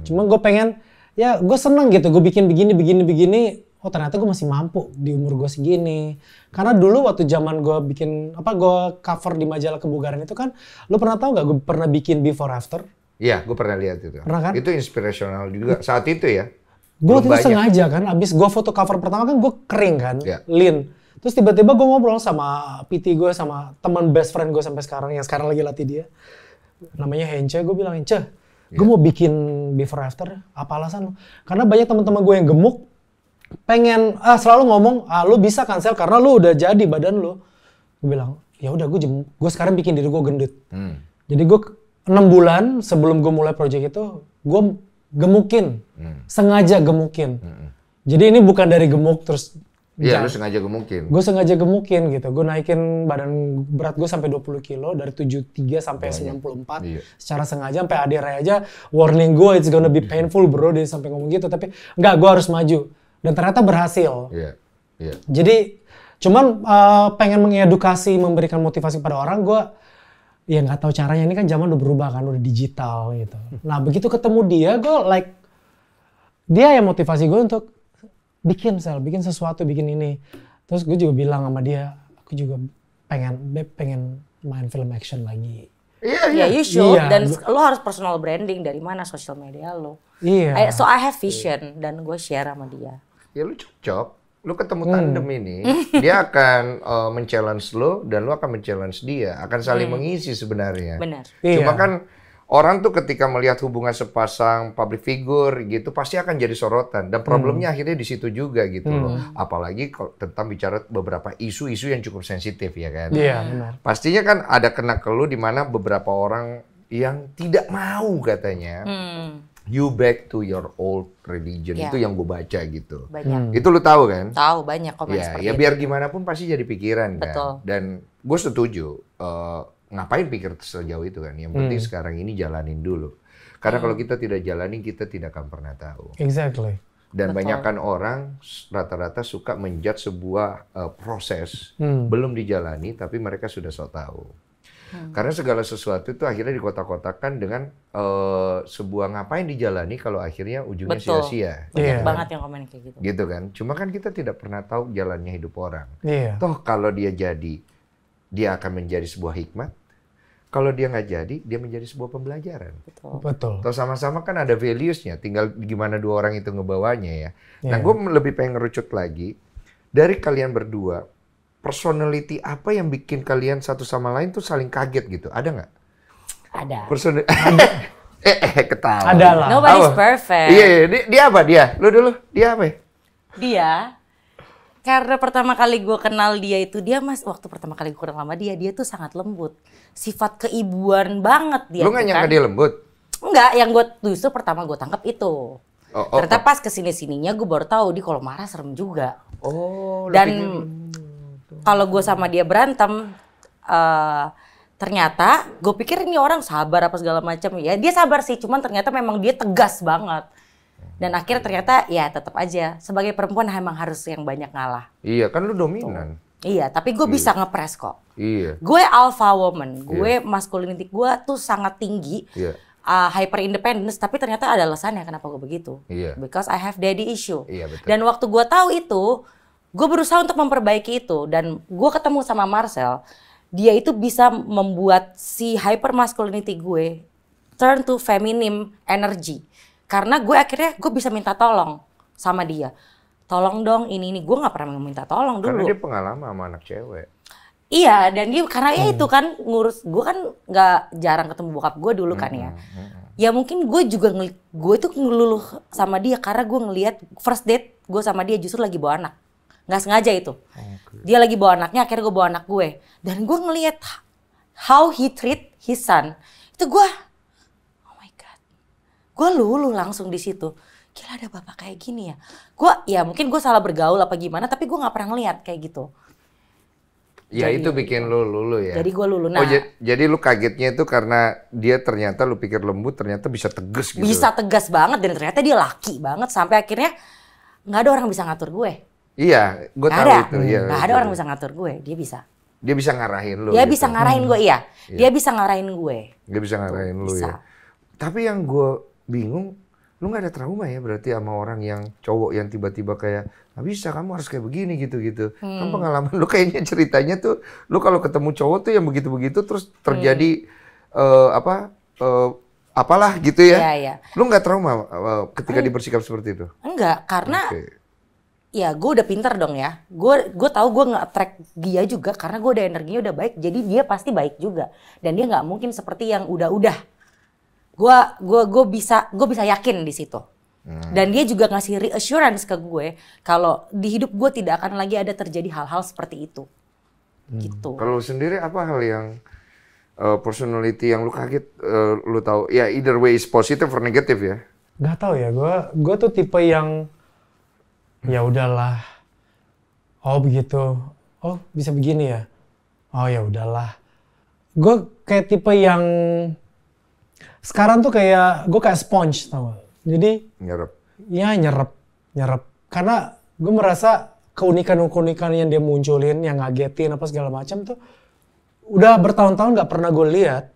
Speaker 3: Cuman gue pengen, ya gue seneng gitu, gue bikin begini. Oh ternyata gue masih mampu di umur gue segini. Karena dulu waktu zaman gue bikin, gue cover di majalah kebugaran itu kan, lu pernah tahu nggak gue pernah bikin before after?
Speaker 1: Iya, gue pernah lihat itu.
Speaker 3: Pernah kan?
Speaker 1: Itu inspirational juga saat itu ya.
Speaker 3: Gue waktu itu sengaja kan, abis gue foto cover pertama kan gue kering kan, lean. Terus tiba-tiba gue ngobrol sama PT gue, sama teman best friend gue sampai sekarang, yang sekarang lagi latih dia. Namanya Hence, gue bilang, Hence, gue mau bikin before after, apa alasan lo? Karena banyak teman-teman gue yang gemuk, pengen selalu ngomong lu bisa cancel karena lu udah jadi badan lu. Gue bilang ya udah gue sekarang bikin diri gue gendut. Jadi gue 6 bulan sebelum gue mulai project itu gue gemukin, sengaja gemukin. Jadi ini bukan dari gemuk terus.
Speaker 1: Iya, lu sengaja gemukin.
Speaker 3: Gue sengaja gemukin gitu. Gue naikin badan berat gue sampai 20 kilo dari 73 sampai 94. Iya. Secara sengaja sampai Ade Ray aja warning gue it's gonna be painful bro, dia sampai ngomong gitu. Tapi enggak, gue harus maju. Dan ternyata berhasil. Jadi cuman pengen mengedukasi, memberikan motivasi pada orang, gue ya nggak tahu caranya. Ini kan zaman udah berubah kan, udah digital gitu. Nah begitu ketemu dia, gue like dia yang motivasi gue untuk bikin sesuatu, bikin ini. Terus gue juga bilang sama dia, aku juga pengen main film action lagi.
Speaker 2: Iya, you should. Iya. Dan lo harus personal branding dari mana sosial media lo.
Speaker 3: Iya.
Speaker 2: So I have vision dan gue share sama dia.
Speaker 1: Ya lu cocok, lu ketemu tandem ini, dia akan men-challenge lo dan lu akan men-challenge dia, akan saling mengisi sebenarnya.
Speaker 2: Benar.
Speaker 1: Cuma kan orang tuh ketika melihat hubungan sepasang public figure gitu pasti akan jadi sorotan dan problemnya akhirnya di situ juga gitu loh. Apalagi kalau tentang bicara beberapa isu-isu yang cukup sensitif ya kan.
Speaker 3: Iya, benar.
Speaker 1: Pastinya kan ada kena keluh di mana beberapa orang yang tidak mau katanya. You back to your old religion, itu yang gue baca gitu.
Speaker 2: Banyak.
Speaker 1: Itu lu tahu kan?
Speaker 2: Tahu, banyak komen seperti itu.
Speaker 1: Ya biar gimana pun pasti jadi pikiran kan.
Speaker 2: Betul.
Speaker 1: Dan gue setuju, ngapain pikir sejauh itu kan. Yang penting sekarang ini jalanin dulu. Karena kalau kita tidak jalanin, kita tidak akan pernah tahu.
Speaker 3: Exactly.
Speaker 1: Dan banyakkan orang rata-rata suka menjudge sebuah proses belum dijalani, tapi mereka sudah so tahu. Karena segala sesuatu itu akhirnya dikotak-kotakan dengan sebuah ngapain dijalani kalau akhirnya ujungnya sia-sia.
Speaker 2: Banyak banget yang komen kayak gitu.
Speaker 1: Gitu kan. Cuma kan kita tidak pernah tahu jalannya hidup orang.
Speaker 3: Iya.
Speaker 1: Kalau dia jadi, dia akan menjadi sebuah hikmat. Kalau dia nggak jadi, dia menjadi sebuah pembelajaran.
Speaker 3: Betul.
Speaker 1: Atau sama-sama kan ada values-nya. Tinggal gimana dua orang itu ngebawanya ya. Nah, gue lebih pengen ngerucut lagi. Dari kalian berdua, personality apa yang bikin kalian satu sama lain tuh saling kaget gitu? Ada nggak?
Speaker 2: Ada.
Speaker 1: Ketawa.
Speaker 3: Ada lah.
Speaker 2: Nobody's perfect.
Speaker 1: Iya, dia apa dia? Lu dulu, dia apa?
Speaker 2: Dia Karena pertama kali gue kenal dia itu, waktu pertama kali gue kenal sama dia tuh sangat lembut. Sifat keibuan banget dia.
Speaker 1: Lu nggak nyangka dia lembut?
Speaker 2: Enggak, yang gue justru pertama gue tangkap itu. Ternyata pas kesini-sininya gue baru tahu dia kalau marah serem juga. Dan kalau gue sama dia berantem, ternyata gue pikir ini orang sabar apa segala macam. Ya dia sabar sih, cuman ternyata memang dia tegas banget. Dan akhirnya ternyata ya tetap aja sebagai perempuan emang harus yang banyak ngalah.
Speaker 1: Iya kan lu dominan.
Speaker 2: Iya, tapi gue bisa ngepres kok.
Speaker 1: Iya.
Speaker 2: Gue alpha woman, gue masculinity gue tuh sangat tinggi.
Speaker 1: Iya.
Speaker 2: Hyper independence, tapi ternyata ada alasannya kenapa gue begitu.
Speaker 1: Iya.
Speaker 2: Because I have daddy issue.
Speaker 1: Iya, betul.
Speaker 2: Dan waktu gue tahu itu, gue berusaha untuk memperbaiki itu. Dan gue ketemu sama Marcel, dia itu bisa membuat si hyper masculinity gue turn to feminine energy. Karena akhirnya gue bisa minta tolong sama dia. Tolong dong ini. Gue gak pernah minta tolong dulu.
Speaker 1: Karena dia pengalaman sama anak cewek.
Speaker 2: Iya, dan dia karena ya itu kan ngurus. Gue kan gak jarang ketemu bokap gue dulu kan ya. Ya mungkin gue juga, gue tuh ngeluluh sama dia. Karena gue ngelihat first date gue sama dia justru lagi bawa anak. Gak sengaja itu. Dia lagi bawa anaknya, akhirnya gue bawa anak gue. Dan gue ngelihat how he treat his son. Itu gue, gue luluh langsung di situ. Gila ada bapak kayak gini ya. Ya mungkin gue salah bergaul apa gimana, tapi gue nggak pernah ngeliat kayak gitu.
Speaker 1: Ya jadi, itu bikin lu luluh ya.
Speaker 2: Jadi gue luluh. Nah,
Speaker 1: jadi lu kagetnya itu karena dia ternyata lu pikir lembut, ternyata bisa tegas gitu.
Speaker 2: Bisa tegas banget dan ternyata dia laki banget sampai akhirnya nggak ada orang bisa ngatur gue.
Speaker 1: Iya, gue tahu itu.
Speaker 2: Nggak ada orang bisa ngatur gue, dia bisa.
Speaker 1: Dia bisa ngarahin lu.
Speaker 2: Dia gitu. Bisa ngarahin gue, iya. Dia bisa ngarahin gue.
Speaker 1: Dia bisa ngarahin lu ya. Tapi yang gue bingung, lu nggak ada trauma ya berarti sama orang yang cowok yang tiba-tiba kayak nggak bisa, kamu harus kayak begini gitu-gitu. Kan pengalaman lu kayaknya ceritanya tuh, lu kalau ketemu cowok tuh yang begitu-begitu terus terjadi apalah gitu ya.
Speaker 2: Iya.
Speaker 1: Lu nggak trauma ketika dia bersikap seperti itu?
Speaker 2: Enggak, karena ya gue udah pinter dong ya. Gue tahu gue nge-attract dia juga karena gue udah energinya udah baik. Jadi dia pasti baik juga. Dan dia nggak mungkin seperti yang udah-udah. Gue bisa yakin di situ. Dan dia juga ngasih reassurance ke gue kalau di hidup gue tidak akan lagi ada terjadi hal-hal seperti itu. Gitu.
Speaker 1: Kalau sendiri apa hal yang personality yang lu kaget, lu tahu ya either way is positive or negative ya?
Speaker 3: Gak tahu ya, gue tuh tipe yang ya udahlah. Oh begitu. Oh bisa begini ya. Oh ya udahlah. Gue kayak tipe yang sekarang tuh kayak gue kayak sponge tau gak? Jadi
Speaker 1: nyerap.
Speaker 3: Ya nyerap. Karena gue merasa keunikan yang dia munculin, yang ngagetin apa segala macam tuh udah bertahun-tahun nggak pernah gue lihat.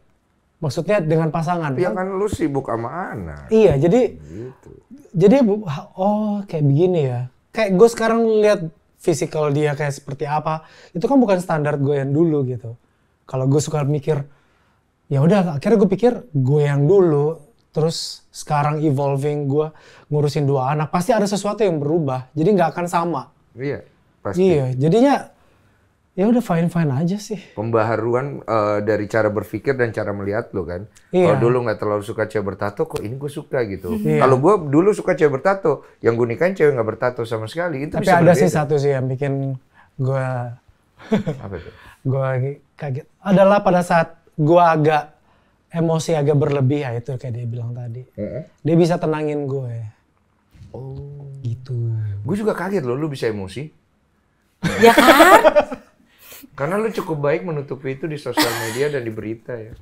Speaker 3: Maksudnya dengan pasangan.
Speaker 1: Ya kan lu sibuk sama anak.
Speaker 3: Iya, jadi
Speaker 1: gitu.
Speaker 3: Jadi oh kayak begini ya. Kayak gue sekarang lihat physical dia kayak seperti apa, itu kan bukan standar gue yang dulu gitu. Kalau gue suka mikir, ya udah akhirnya gue pikir gue yang dulu, terus sekarang evolving gue ngurusin 2 anak, pasti ada sesuatu yang berubah. Jadi nggak akan sama.
Speaker 1: Iya, pasti.
Speaker 3: Iya, jadinya ya udah fine aja sih.
Speaker 1: Pembaharuan dari cara berpikir dan cara melihat lo kan.
Speaker 3: Iya.
Speaker 1: Kalau dulu nggak terlalu suka cewek bertato, kok ini gue suka gitu. Kalau gue dulu suka cewek bertato, yang gue nikahin cewek nggak bertato sama sekali. Itu
Speaker 3: tapi
Speaker 1: bisa
Speaker 3: ada
Speaker 1: berbeda.
Speaker 3: sih satu sih yang bikin gue
Speaker 1: Apa itu?
Speaker 3: gue kaget. Adalah pada saat gue agak emosi agak berlebih ya, itu kayak dia bilang tadi. Dia bisa tenangin gue.
Speaker 1: Oh.
Speaker 3: Gitu.
Speaker 1: Gue juga kaget loh, lu bisa emosi.
Speaker 2: Ya kan?
Speaker 1: Karena lu cukup baik menutupi itu di sosial media dan di berita ya.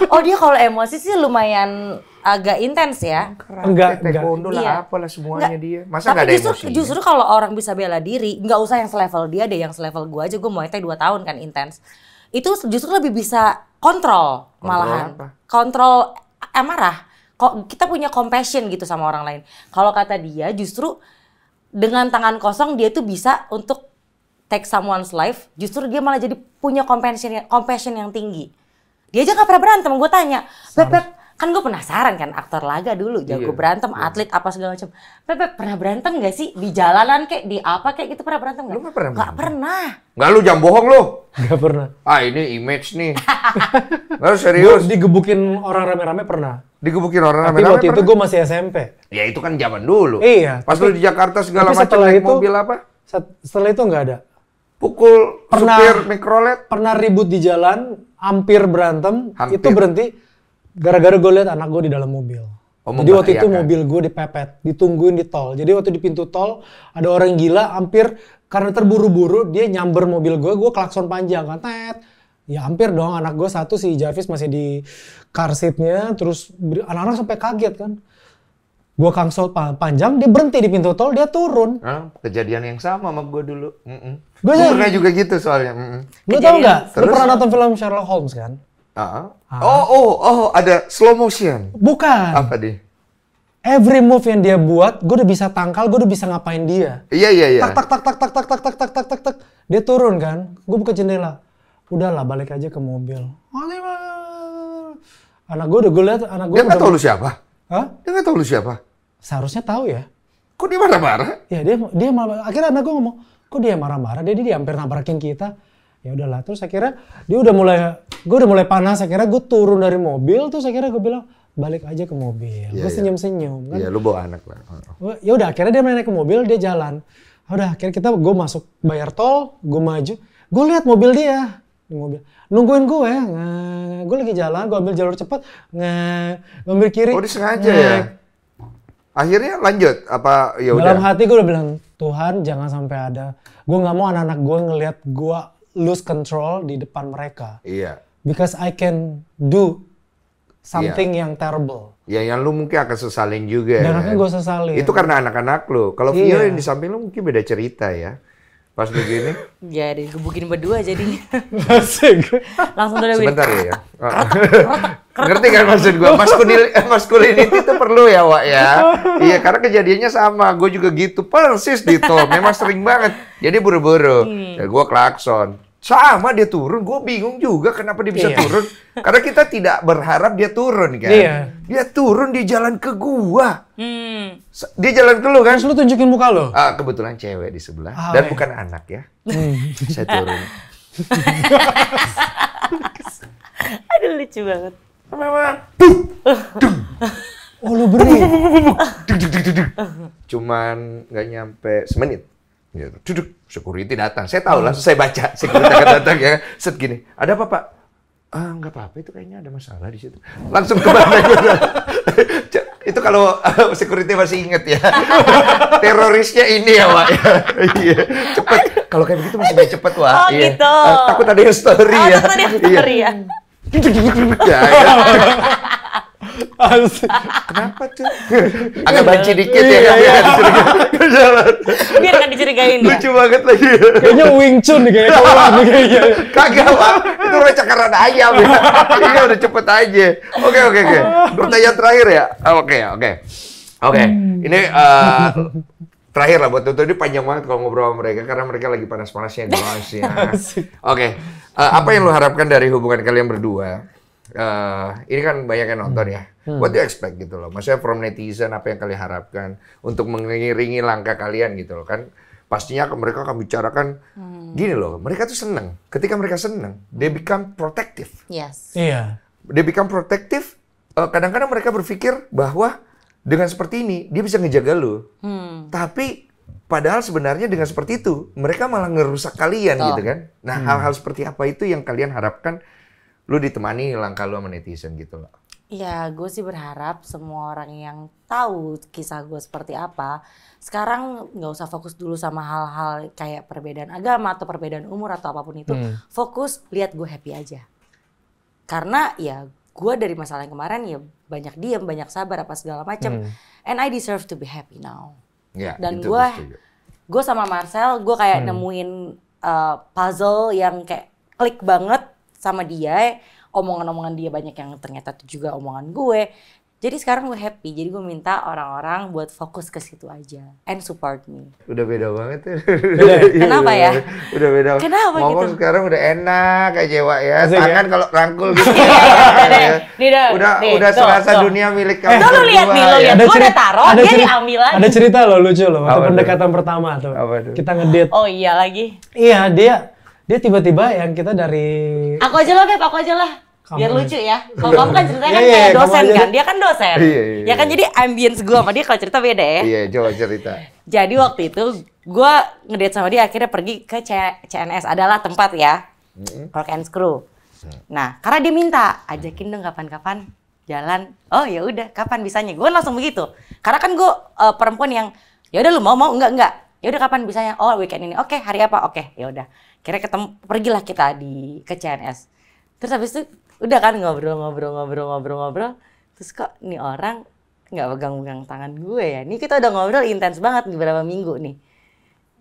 Speaker 2: Oh dia kalau emosi sih lumayan agak intens ya.
Speaker 3: Enggak.
Speaker 1: Taekwondo lah,
Speaker 2: Iya.
Speaker 1: apalah semuanya dia. Masa
Speaker 2: Tapi
Speaker 1: nggak ada emosi?
Speaker 2: justru kalau orang bisa bela diri, nggak usah yang selevel dia deh, yang selevel gue aja, gue Muay Thai 2 tahun kan intens. Itu justru lebih bisa kontrol malahan.
Speaker 1: Apa?
Speaker 2: Kontrol amarah. Kok kita punya compassion gitu sama orang lain. Kalau kata dia justru dengan tangan kosong dia tuh bisa untuk take someone's life, justru dia malah jadi punya compassion yang tinggi. Dia aja nggak pernah berantem, gue tanya, Beb, kan gue penasaran kan, aktor laga dulu, jago berantem, atlet apa segala macam. Beb, pernah berantem nggak sih di jalanan kayak di apa kayak gitu, pernah berantem nggak?
Speaker 1: Lu nggak pernah?
Speaker 2: Nggak pernah.
Speaker 1: Nggak, lu jangan bohong lu.
Speaker 3: Nggak pernah.
Speaker 1: Ah ini image nih. Nggak, serius.
Speaker 3: Gue digebukin orang rame-rame pernah.
Speaker 1: Digebukin orang
Speaker 3: Tapi
Speaker 1: rame-rame
Speaker 3: waktu itu gue masih SMP.
Speaker 1: Ya itu kan zaman dulu.
Speaker 3: Iya.
Speaker 1: Pas lu di Jakarta segala
Speaker 3: tapi
Speaker 1: macam
Speaker 3: setelah
Speaker 1: naik
Speaker 3: itu-
Speaker 1: mobil apa?
Speaker 3: Setelah itu nggak ada.
Speaker 1: Pukul supir mikrolet.
Speaker 3: Pernah ribut di jalan, hampir berantem,
Speaker 1: Hampir.
Speaker 3: itu berhenti gara-gara gue lihat anak gue di dalam mobil.
Speaker 1: Oh,
Speaker 3: Jadi waktu itu
Speaker 1: membahayakan.
Speaker 3: mobil gue dipepet, ditungguin di tol. Jadi waktu di pintu tol ada orang gila, hampir karena terburu-buru dia nyamber mobil gue klakson panjang kan, tet. Ya hampir dong, anak gue satu si Jarvis masih di car seat-nya, terus anak-anak sampai kaget kan. Gue klakson panjang, dia berhenti di pintu tol, dia turun.
Speaker 1: Kejadian yang sama sama gue dulu.
Speaker 3: Gua
Speaker 1: Gue pernah juga gitu soalnya.
Speaker 3: Lu tau nggak? Lu
Speaker 1: Terus?
Speaker 3: pernah nonton film Sherlock Holmes kan?
Speaker 1: Oh, ada slow motion.
Speaker 3: Bukan.
Speaker 1: Apa deh?
Speaker 3: Every move yang dia buat, gue udah bisa tangkal, gue udah bisa ngapain dia.
Speaker 1: Iya.
Speaker 3: Tak tak tak tak tak tak tak tak tak tak tak tak. Dia turun kan, gue buka jendela. Udahlah balik aja ke mobil. Anak gue udah gue lihat anak gue.
Speaker 1: Dia nggak tahu lu siapa?
Speaker 3: Hah?
Speaker 1: Dia nggak tahu lu siapa?
Speaker 3: Seharusnya tahu ya.
Speaker 1: Kok dia marah-marah?
Speaker 3: Ya dia malah akhirnya anak gue ngomong, kok dia marah-marah? Dia hampir nabrakin kita. Ya udahlah, terus akhirnya gue udah mulai panas. Akhirnya gue turun dari mobil, terus akhirnya gue bilang balik aja ke mobil. Gue senyum-senyum kan.
Speaker 1: Iya, lu bawa anak lah.
Speaker 3: Ya udah, akhirnya dia naik ke mobil, dia jalan. Udah, akhirnya gue masuk bayar tol, gue maju, gue lihat mobil dia di mobil, nungguin gue. Gue lagi jalan, gue ambil jalur cepat, gue ambil kiri.
Speaker 1: Oh, disengaja ya? Akhirnya lanjut apa ya udah?
Speaker 3: Dalam hati gue udah bilang, Tuhan jangan sampai ada. Gue nggak mau anak-anak gue ngelihat gue lose control di depan mereka.
Speaker 1: Iya.
Speaker 3: Because I can do something yang terrible.
Speaker 1: Ya yang lu mungkin akan sesalin juga.
Speaker 3: Dan akhirnya gue sesalin.
Speaker 1: Itu karena anak-anak lu. Kalau Vio yang di samping lu mungkin beda cerita ya. Pas begini.
Speaker 2: Ya digebukin berdua jadinya.
Speaker 3: Asik.
Speaker 2: Langsung dari
Speaker 1: Sebentar ya. Ngerti kan maksud gua? Masculinity itu perlu ya, Wak ya. Iya, karena kejadiannya sama. Gue juga gitu, persis di tol. Memang sering banget. Jadi buru-buru. Ya, gue klakson. Sama dia turun, gue bingung juga kenapa dia bisa turun. Karena kita tidak berharap dia turun kan.
Speaker 3: Iya.
Speaker 1: Dia turun, dia jalan ke gua. Dia jalan ke lu kan.
Speaker 3: Terus lu tunjukin muka lo?
Speaker 1: Kebetulan cewek di sebelah. Dan bukan anak ya. Saya turun.
Speaker 2: Aduh lucu banget.
Speaker 3: Oh lu beri?
Speaker 1: Cuman nggak nyampe semenit. Gitu. Duduk, security datang. Saya tahu lah, saya baca. Security akan datang ya. Set gini, ada apa Pak? Nggak apa-apa, itu kayaknya ada masalah di situ. Langsung ke mana? Itu kalau security masih inget ya. Terorisnya ini ya, Wak. Iya, cepet. Kalau kayak begitu masih lebih cepet, Wak.
Speaker 2: Oh
Speaker 1: Iya.
Speaker 2: gitu.
Speaker 1: Takut ada yang story ya.
Speaker 2: Takut ada yang story ya.
Speaker 1: Ya. Kenapa tuh? Agak banci dikit ya.
Speaker 2: Biar nggak dicurigain ya.
Speaker 1: Lucu banget lagi.
Speaker 3: Kayaknya Wing Chun nih kayaknya.
Speaker 1: Kagak, Pak. Itu udah cakaran ayam ya. Iya, udah cepet aja. Oke. Pertanyaan terakhir ya? Oke. Ini terakhir lah buat tutup. Ini panjang banget kalau ngobrol sama mereka. Karena mereka lagi panas-panasnya di ya. Oke. Apa yang lu harapkan dari hubungan kalian berdua? Ini kan banyak yang nonton ya. What do you expect gitu loh? Maksudnya from netizen apa yang kalian harapkan untuk mengiringi langkah kalian gitu loh kan? Pastinya mereka akan bicarakan gini loh. Mereka tuh seneng. Ketika mereka seneng, they become protective.
Speaker 2: Yes.
Speaker 3: Iya.
Speaker 1: They become protective. Kadang-kadang mereka berpikir bahwa dengan seperti ini dia bisa ngejaga lu. Tapi padahal sebenarnya dengan seperti itu mereka malah ngerusak kalian gitu kan? Nah hal-hal seperti apa itu yang kalian harapkan? Lu ditemani langkah lu sama netizen gitu loh.
Speaker 2: Ya, gue sih berharap semua orang yang tahu kisah gue seperti apa, sekarang nggak usah fokus dulu sama hal-hal kayak perbedaan agama atau perbedaan umur atau apapun itu. Fokus lihat gue happy aja. Karena ya gue dari masalah yang kemarin ya banyak diem, banyak sabar apa segala macam. And I deserve to be happy now.
Speaker 1: Ya,
Speaker 2: Dan gue sama Marcel, gue kayak nemuin puzzle yang kayak klik banget sama dia, omongan-omongan dia banyak yang ternyata juga omongan gue. Jadi sekarang gue happy, jadi gue minta orang-orang buat fokus ke situ aja and support me.
Speaker 1: Udah beda banget ya.
Speaker 2: Kenapa ya?
Speaker 1: Udah beda.
Speaker 2: Kenapa
Speaker 1: ngomong
Speaker 2: gitu?
Speaker 1: sekarang udah enak kayak Jawa ya.
Speaker 3: Asik
Speaker 1: Tangan
Speaker 3: ya?
Speaker 1: kalau rangkul gitu. Udah
Speaker 2: tuh,
Speaker 1: serasa
Speaker 2: tuh.
Speaker 1: dunia milik kamu.
Speaker 2: Tuh, lu lihat nih, lu
Speaker 1: ya.
Speaker 2: lihat. Gue udah taruh, dia diambil lagi.
Speaker 3: Ada cerita loh lucu loh waktu
Speaker 1: Apa tuh?
Speaker 3: pendekatan pertama tuh.
Speaker 1: Apa tuh?
Speaker 3: Kita ngedate.
Speaker 2: Oh iya lagi.
Speaker 3: Iya, dia tiba-tiba yang kita dari
Speaker 2: Aku aja lah, Beb, aku aja lah. Biar lucu ya. Kalau kamu kan ceritanya kan kayak dosen kan. Dia kan dosen. Ya kan jadi ambience gue sama dia kalau cerita beda ya.
Speaker 1: Iya, coba cerita.
Speaker 2: Jadi waktu itu gue ngedate sama dia akhirnya pergi ke CNS adalah tempat ya. Rock and Screw. Nah, karena dia minta ajakin dong kapan-kapan jalan. Oh ya udah, kapan bisanya? Gue langsung begitu. Karena kan gue perempuan yang ya udah lu mau enggak. Ya udah kapan bisanya? Oh weekend ini. Oke, hari apa? Oke, ya udah. Kira ketemu pergilah kita ke CNS. Terus habis itu udah kan ngobrol. Terus kok nih orang nggak pegang-pegang tangan gue ya? Nih kita udah ngobrol intens banget nih beberapa minggu nih.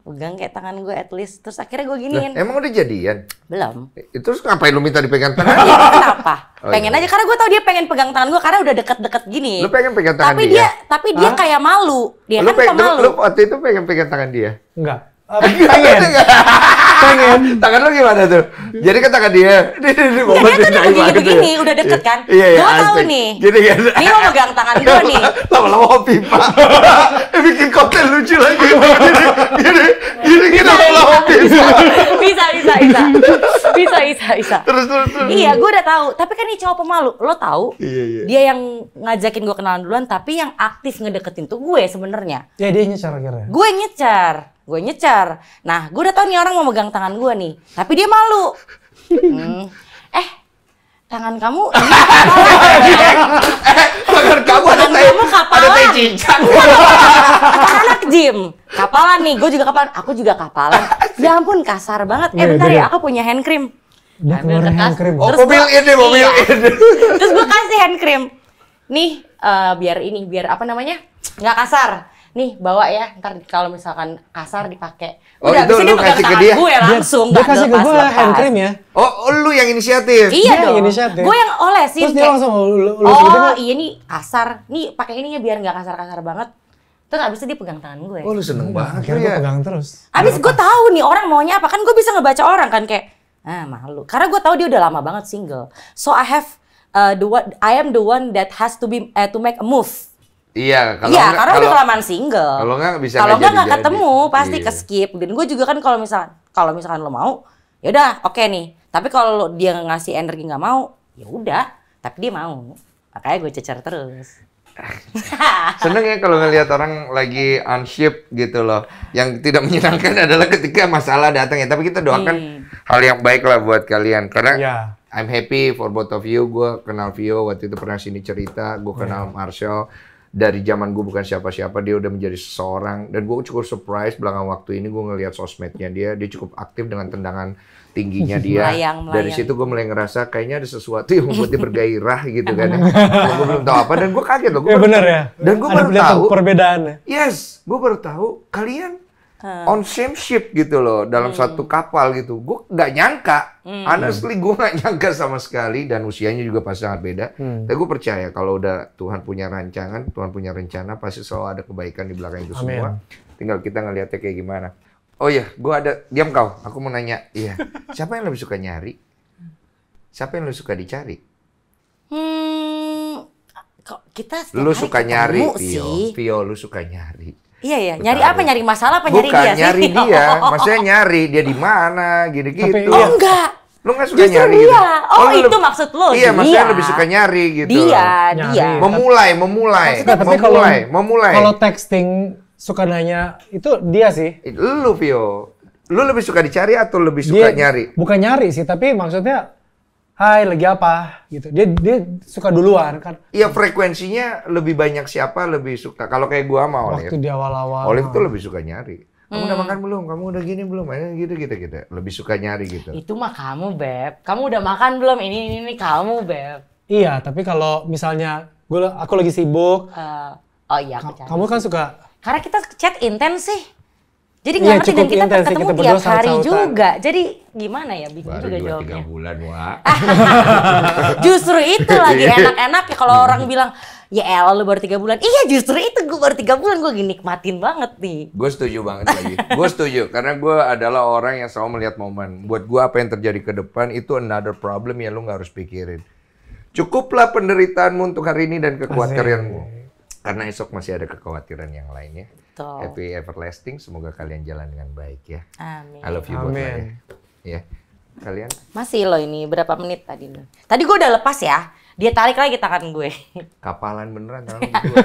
Speaker 2: Pegang kayak tangan gue at least. Terus akhirnya gue giniin.
Speaker 1: Emang udah jadian?
Speaker 2: Belum.
Speaker 1: Terus ngapain lu minta dipegang tangan?
Speaker 2: Ya, kenapa? Pengen aja karena gue tau dia pengen pegang tangan gue karena udah deket-deket gini.
Speaker 1: Lu pengen pegang tangan
Speaker 2: Tapi dia kayak malu. Dia kan pemalu.
Speaker 1: Lu waktu itu pengen pegang tangan dia?
Speaker 3: Enggak. Pengen.
Speaker 1: Tangan lu gimana tuh? Jadi kan tangan dia. Dia
Speaker 2: begini, udah deket kan?
Speaker 1: Iya,
Speaker 2: gue tahu nih.
Speaker 1: Gini kan.
Speaker 2: Ini mau pegang tangan gue nih.
Speaker 1: Lama-lama mau pipa. Bikin koktail lucu lagi. Gini lama-lama pipa.
Speaker 2: Bisa. Terus. Iya, gue udah tahu. Tapi kan ini cowok pemalu. Lo tahu?
Speaker 1: Iya.
Speaker 2: Dia yang ngajakin gue kenalan duluan, tapi yang aktif ngedeketin tuh gue sebenarnya.
Speaker 3: Ya dia nyecar akhirnya.
Speaker 2: Gue nyecar. Nah, gue udah tahu nih orang mau megang tangan gue nih. Tapi dia malu. Tangan kamu ini
Speaker 1: tangan kamu ada tai cincang.
Speaker 2: anak gym. Kapalan nih, gue juga kapalan. Aku juga kapalan. Ya ampun, kasar banget. Bentar ya, aku punya hand cream.
Speaker 3: Dia keluar hand cream.
Speaker 1: Oh, mobil ini.
Speaker 2: Terus gue kasih hand cream. Nih, biar apa namanya? Nggak kasar. Nih bawa ya, ntar kalau misalkan kasar dipakai.
Speaker 1: Udah, itu lu kasih ke dia?
Speaker 2: Gue langsung.
Speaker 3: Dia kasih ke gue hand cream ya?
Speaker 1: Oh, lu yang inisiatif?
Speaker 2: Iya dong.
Speaker 3: Inisiatif.
Speaker 2: Gue yang olesin.
Speaker 3: Terus dia langsung
Speaker 2: iya nih kasar. Nih pakai ininya biar nggak kasar-kasar banget. Terus abis itu dia pegang tangan gue.
Speaker 1: Oh, lu seneng banget
Speaker 3: akhirnya gue pegang terus.
Speaker 2: Abis gue tahu nih orang maunya apa. Kan gue bisa ngebaca orang kan kayak, malu. Karena gue tahu dia udah lama banget single. So I am the one that has to make a move.
Speaker 1: Iya,
Speaker 2: karena udah kelamaan single.
Speaker 1: Kalau nggak bisa.
Speaker 2: Kalau nggak ketemu, pasti ke skip. Dan gue juga kan kalau misalkan lo mau, ya udah oke nih. Tapi kalau dia ngasih energi nggak mau, ya udah. Tapi dia mau, makanya gue cecer terus.
Speaker 1: Seneng ya kalau ngelihat orang lagi unship gitu loh. Yang tidak menyenangkan adalah ketika masalah datang ya. Tapi kita doakan hal yang baik lah buat kalian. Karena I'm happy for both of you. Gue kenal Vio waktu itu pernah sini cerita. Gue kenal Marshall. Dari zaman gue bukan siapa-siapa, dia udah menjadi seseorang. Dan gue cukup surprise belakang waktu ini gue ngelihat sosmednya dia cukup aktif dengan tendangan tingginya dia.
Speaker 2: Melayang.
Speaker 1: Dari situ gue mulai ngerasa kayaknya ada sesuatu yang membuat dia bergairah gitu kan ya. Gue belum tahu apa dan gue kaget loh.
Speaker 3: Bener ya?
Speaker 1: Dan gue baru tahu
Speaker 3: perbedaannya.
Speaker 1: Yes, gue baru tahu kalian on same ship gitu loh dalam satu kapal gitu. Gue nggak nyangka, honestly gue nggak nyangka sama sekali dan usianya juga pasti sangat beda. Tapi gue percaya kalau udah Tuhan punya rancangan, Tuhan punya rencana pasti selalu ada kebaikan di belakang itu semua. Tinggal kita ngeliatnya kayak gimana. Oh iya, gue ada diam kau. Aku mau nanya, iya siapa yang lebih suka nyari? Siapa yang lebih suka dicari?
Speaker 2: Kita
Speaker 1: lu suka nyari,
Speaker 2: Vio,
Speaker 1: lu suka nyari.
Speaker 2: Iya, nyari apa? Nyari masalah apa nyari dia?
Speaker 1: Bukan, nyari dia. Maksudnya nyari dia di mana, gitu-gitu.
Speaker 2: Oh enggak.
Speaker 1: Lu nggak suka
Speaker 2: justru
Speaker 1: nyari
Speaker 2: dia.
Speaker 1: gitu?
Speaker 2: Oh itu maksud lo.
Speaker 1: Iya, maksudnya lebih suka nyari gitu.
Speaker 2: Dia.
Speaker 1: Memulai.
Speaker 3: Kalau texting suka nanya, itu dia sih.
Speaker 1: Lu, Vio. Lu lebih suka dicari atau lebih suka nyari?
Speaker 3: Bukan nyari sih, tapi maksudnya hai, lagi apa? Gitu. Dia suka duluan kan.
Speaker 1: Iya, frekuensinya lebih banyak siapa lebih suka. Kalau kayak gua sama Olive.
Speaker 3: Waktu di awal-awal.
Speaker 1: Olive tuh lebih suka nyari. Kamu udah makan belum? Kamu udah gini belum? Gitu. Lebih suka nyari gitu.
Speaker 2: Itu mah kamu, Beb. Kamu udah makan belum? Ini kamu, Beb.
Speaker 3: Iya, tapi kalau misalnya aku lagi sibuk.
Speaker 2: Oh iya,
Speaker 3: kamu kan suka.
Speaker 2: Karena kita chat intens sih. Jadi nggak ngerti dan kita ketemu tiap hari juga. Jadi gimana ya bingung juga jawabnya.
Speaker 1: 3 bulan, Wak.
Speaker 2: Justru itu lagi enak-enak ya kalau orang bilang, ya elah lu baru 3 bulan. Iya justru itu gue baru 3 bulan gue nikmatin banget nih.
Speaker 1: Gue setuju banget lagi. Gue setuju karena gue adalah orang yang selalu melihat momen. Buat gue apa yang terjadi ke depan itu another problem yang lu nggak harus pikirin. Cukuplah penderitaanmu untuk hari ini dan kekhawatiranmu. Karena esok masih ada kekhawatiran yang lainnya. Happy everlasting, semoga kalian jalan dengan baik ya.
Speaker 2: Amin.
Speaker 1: I love you both ya. kalian?
Speaker 2: Masih loh ini, berapa menit tadi? Tadi gue udah lepas ya, dia tarik lagi tangan gue.
Speaker 1: Kapalan beneran tangan gue.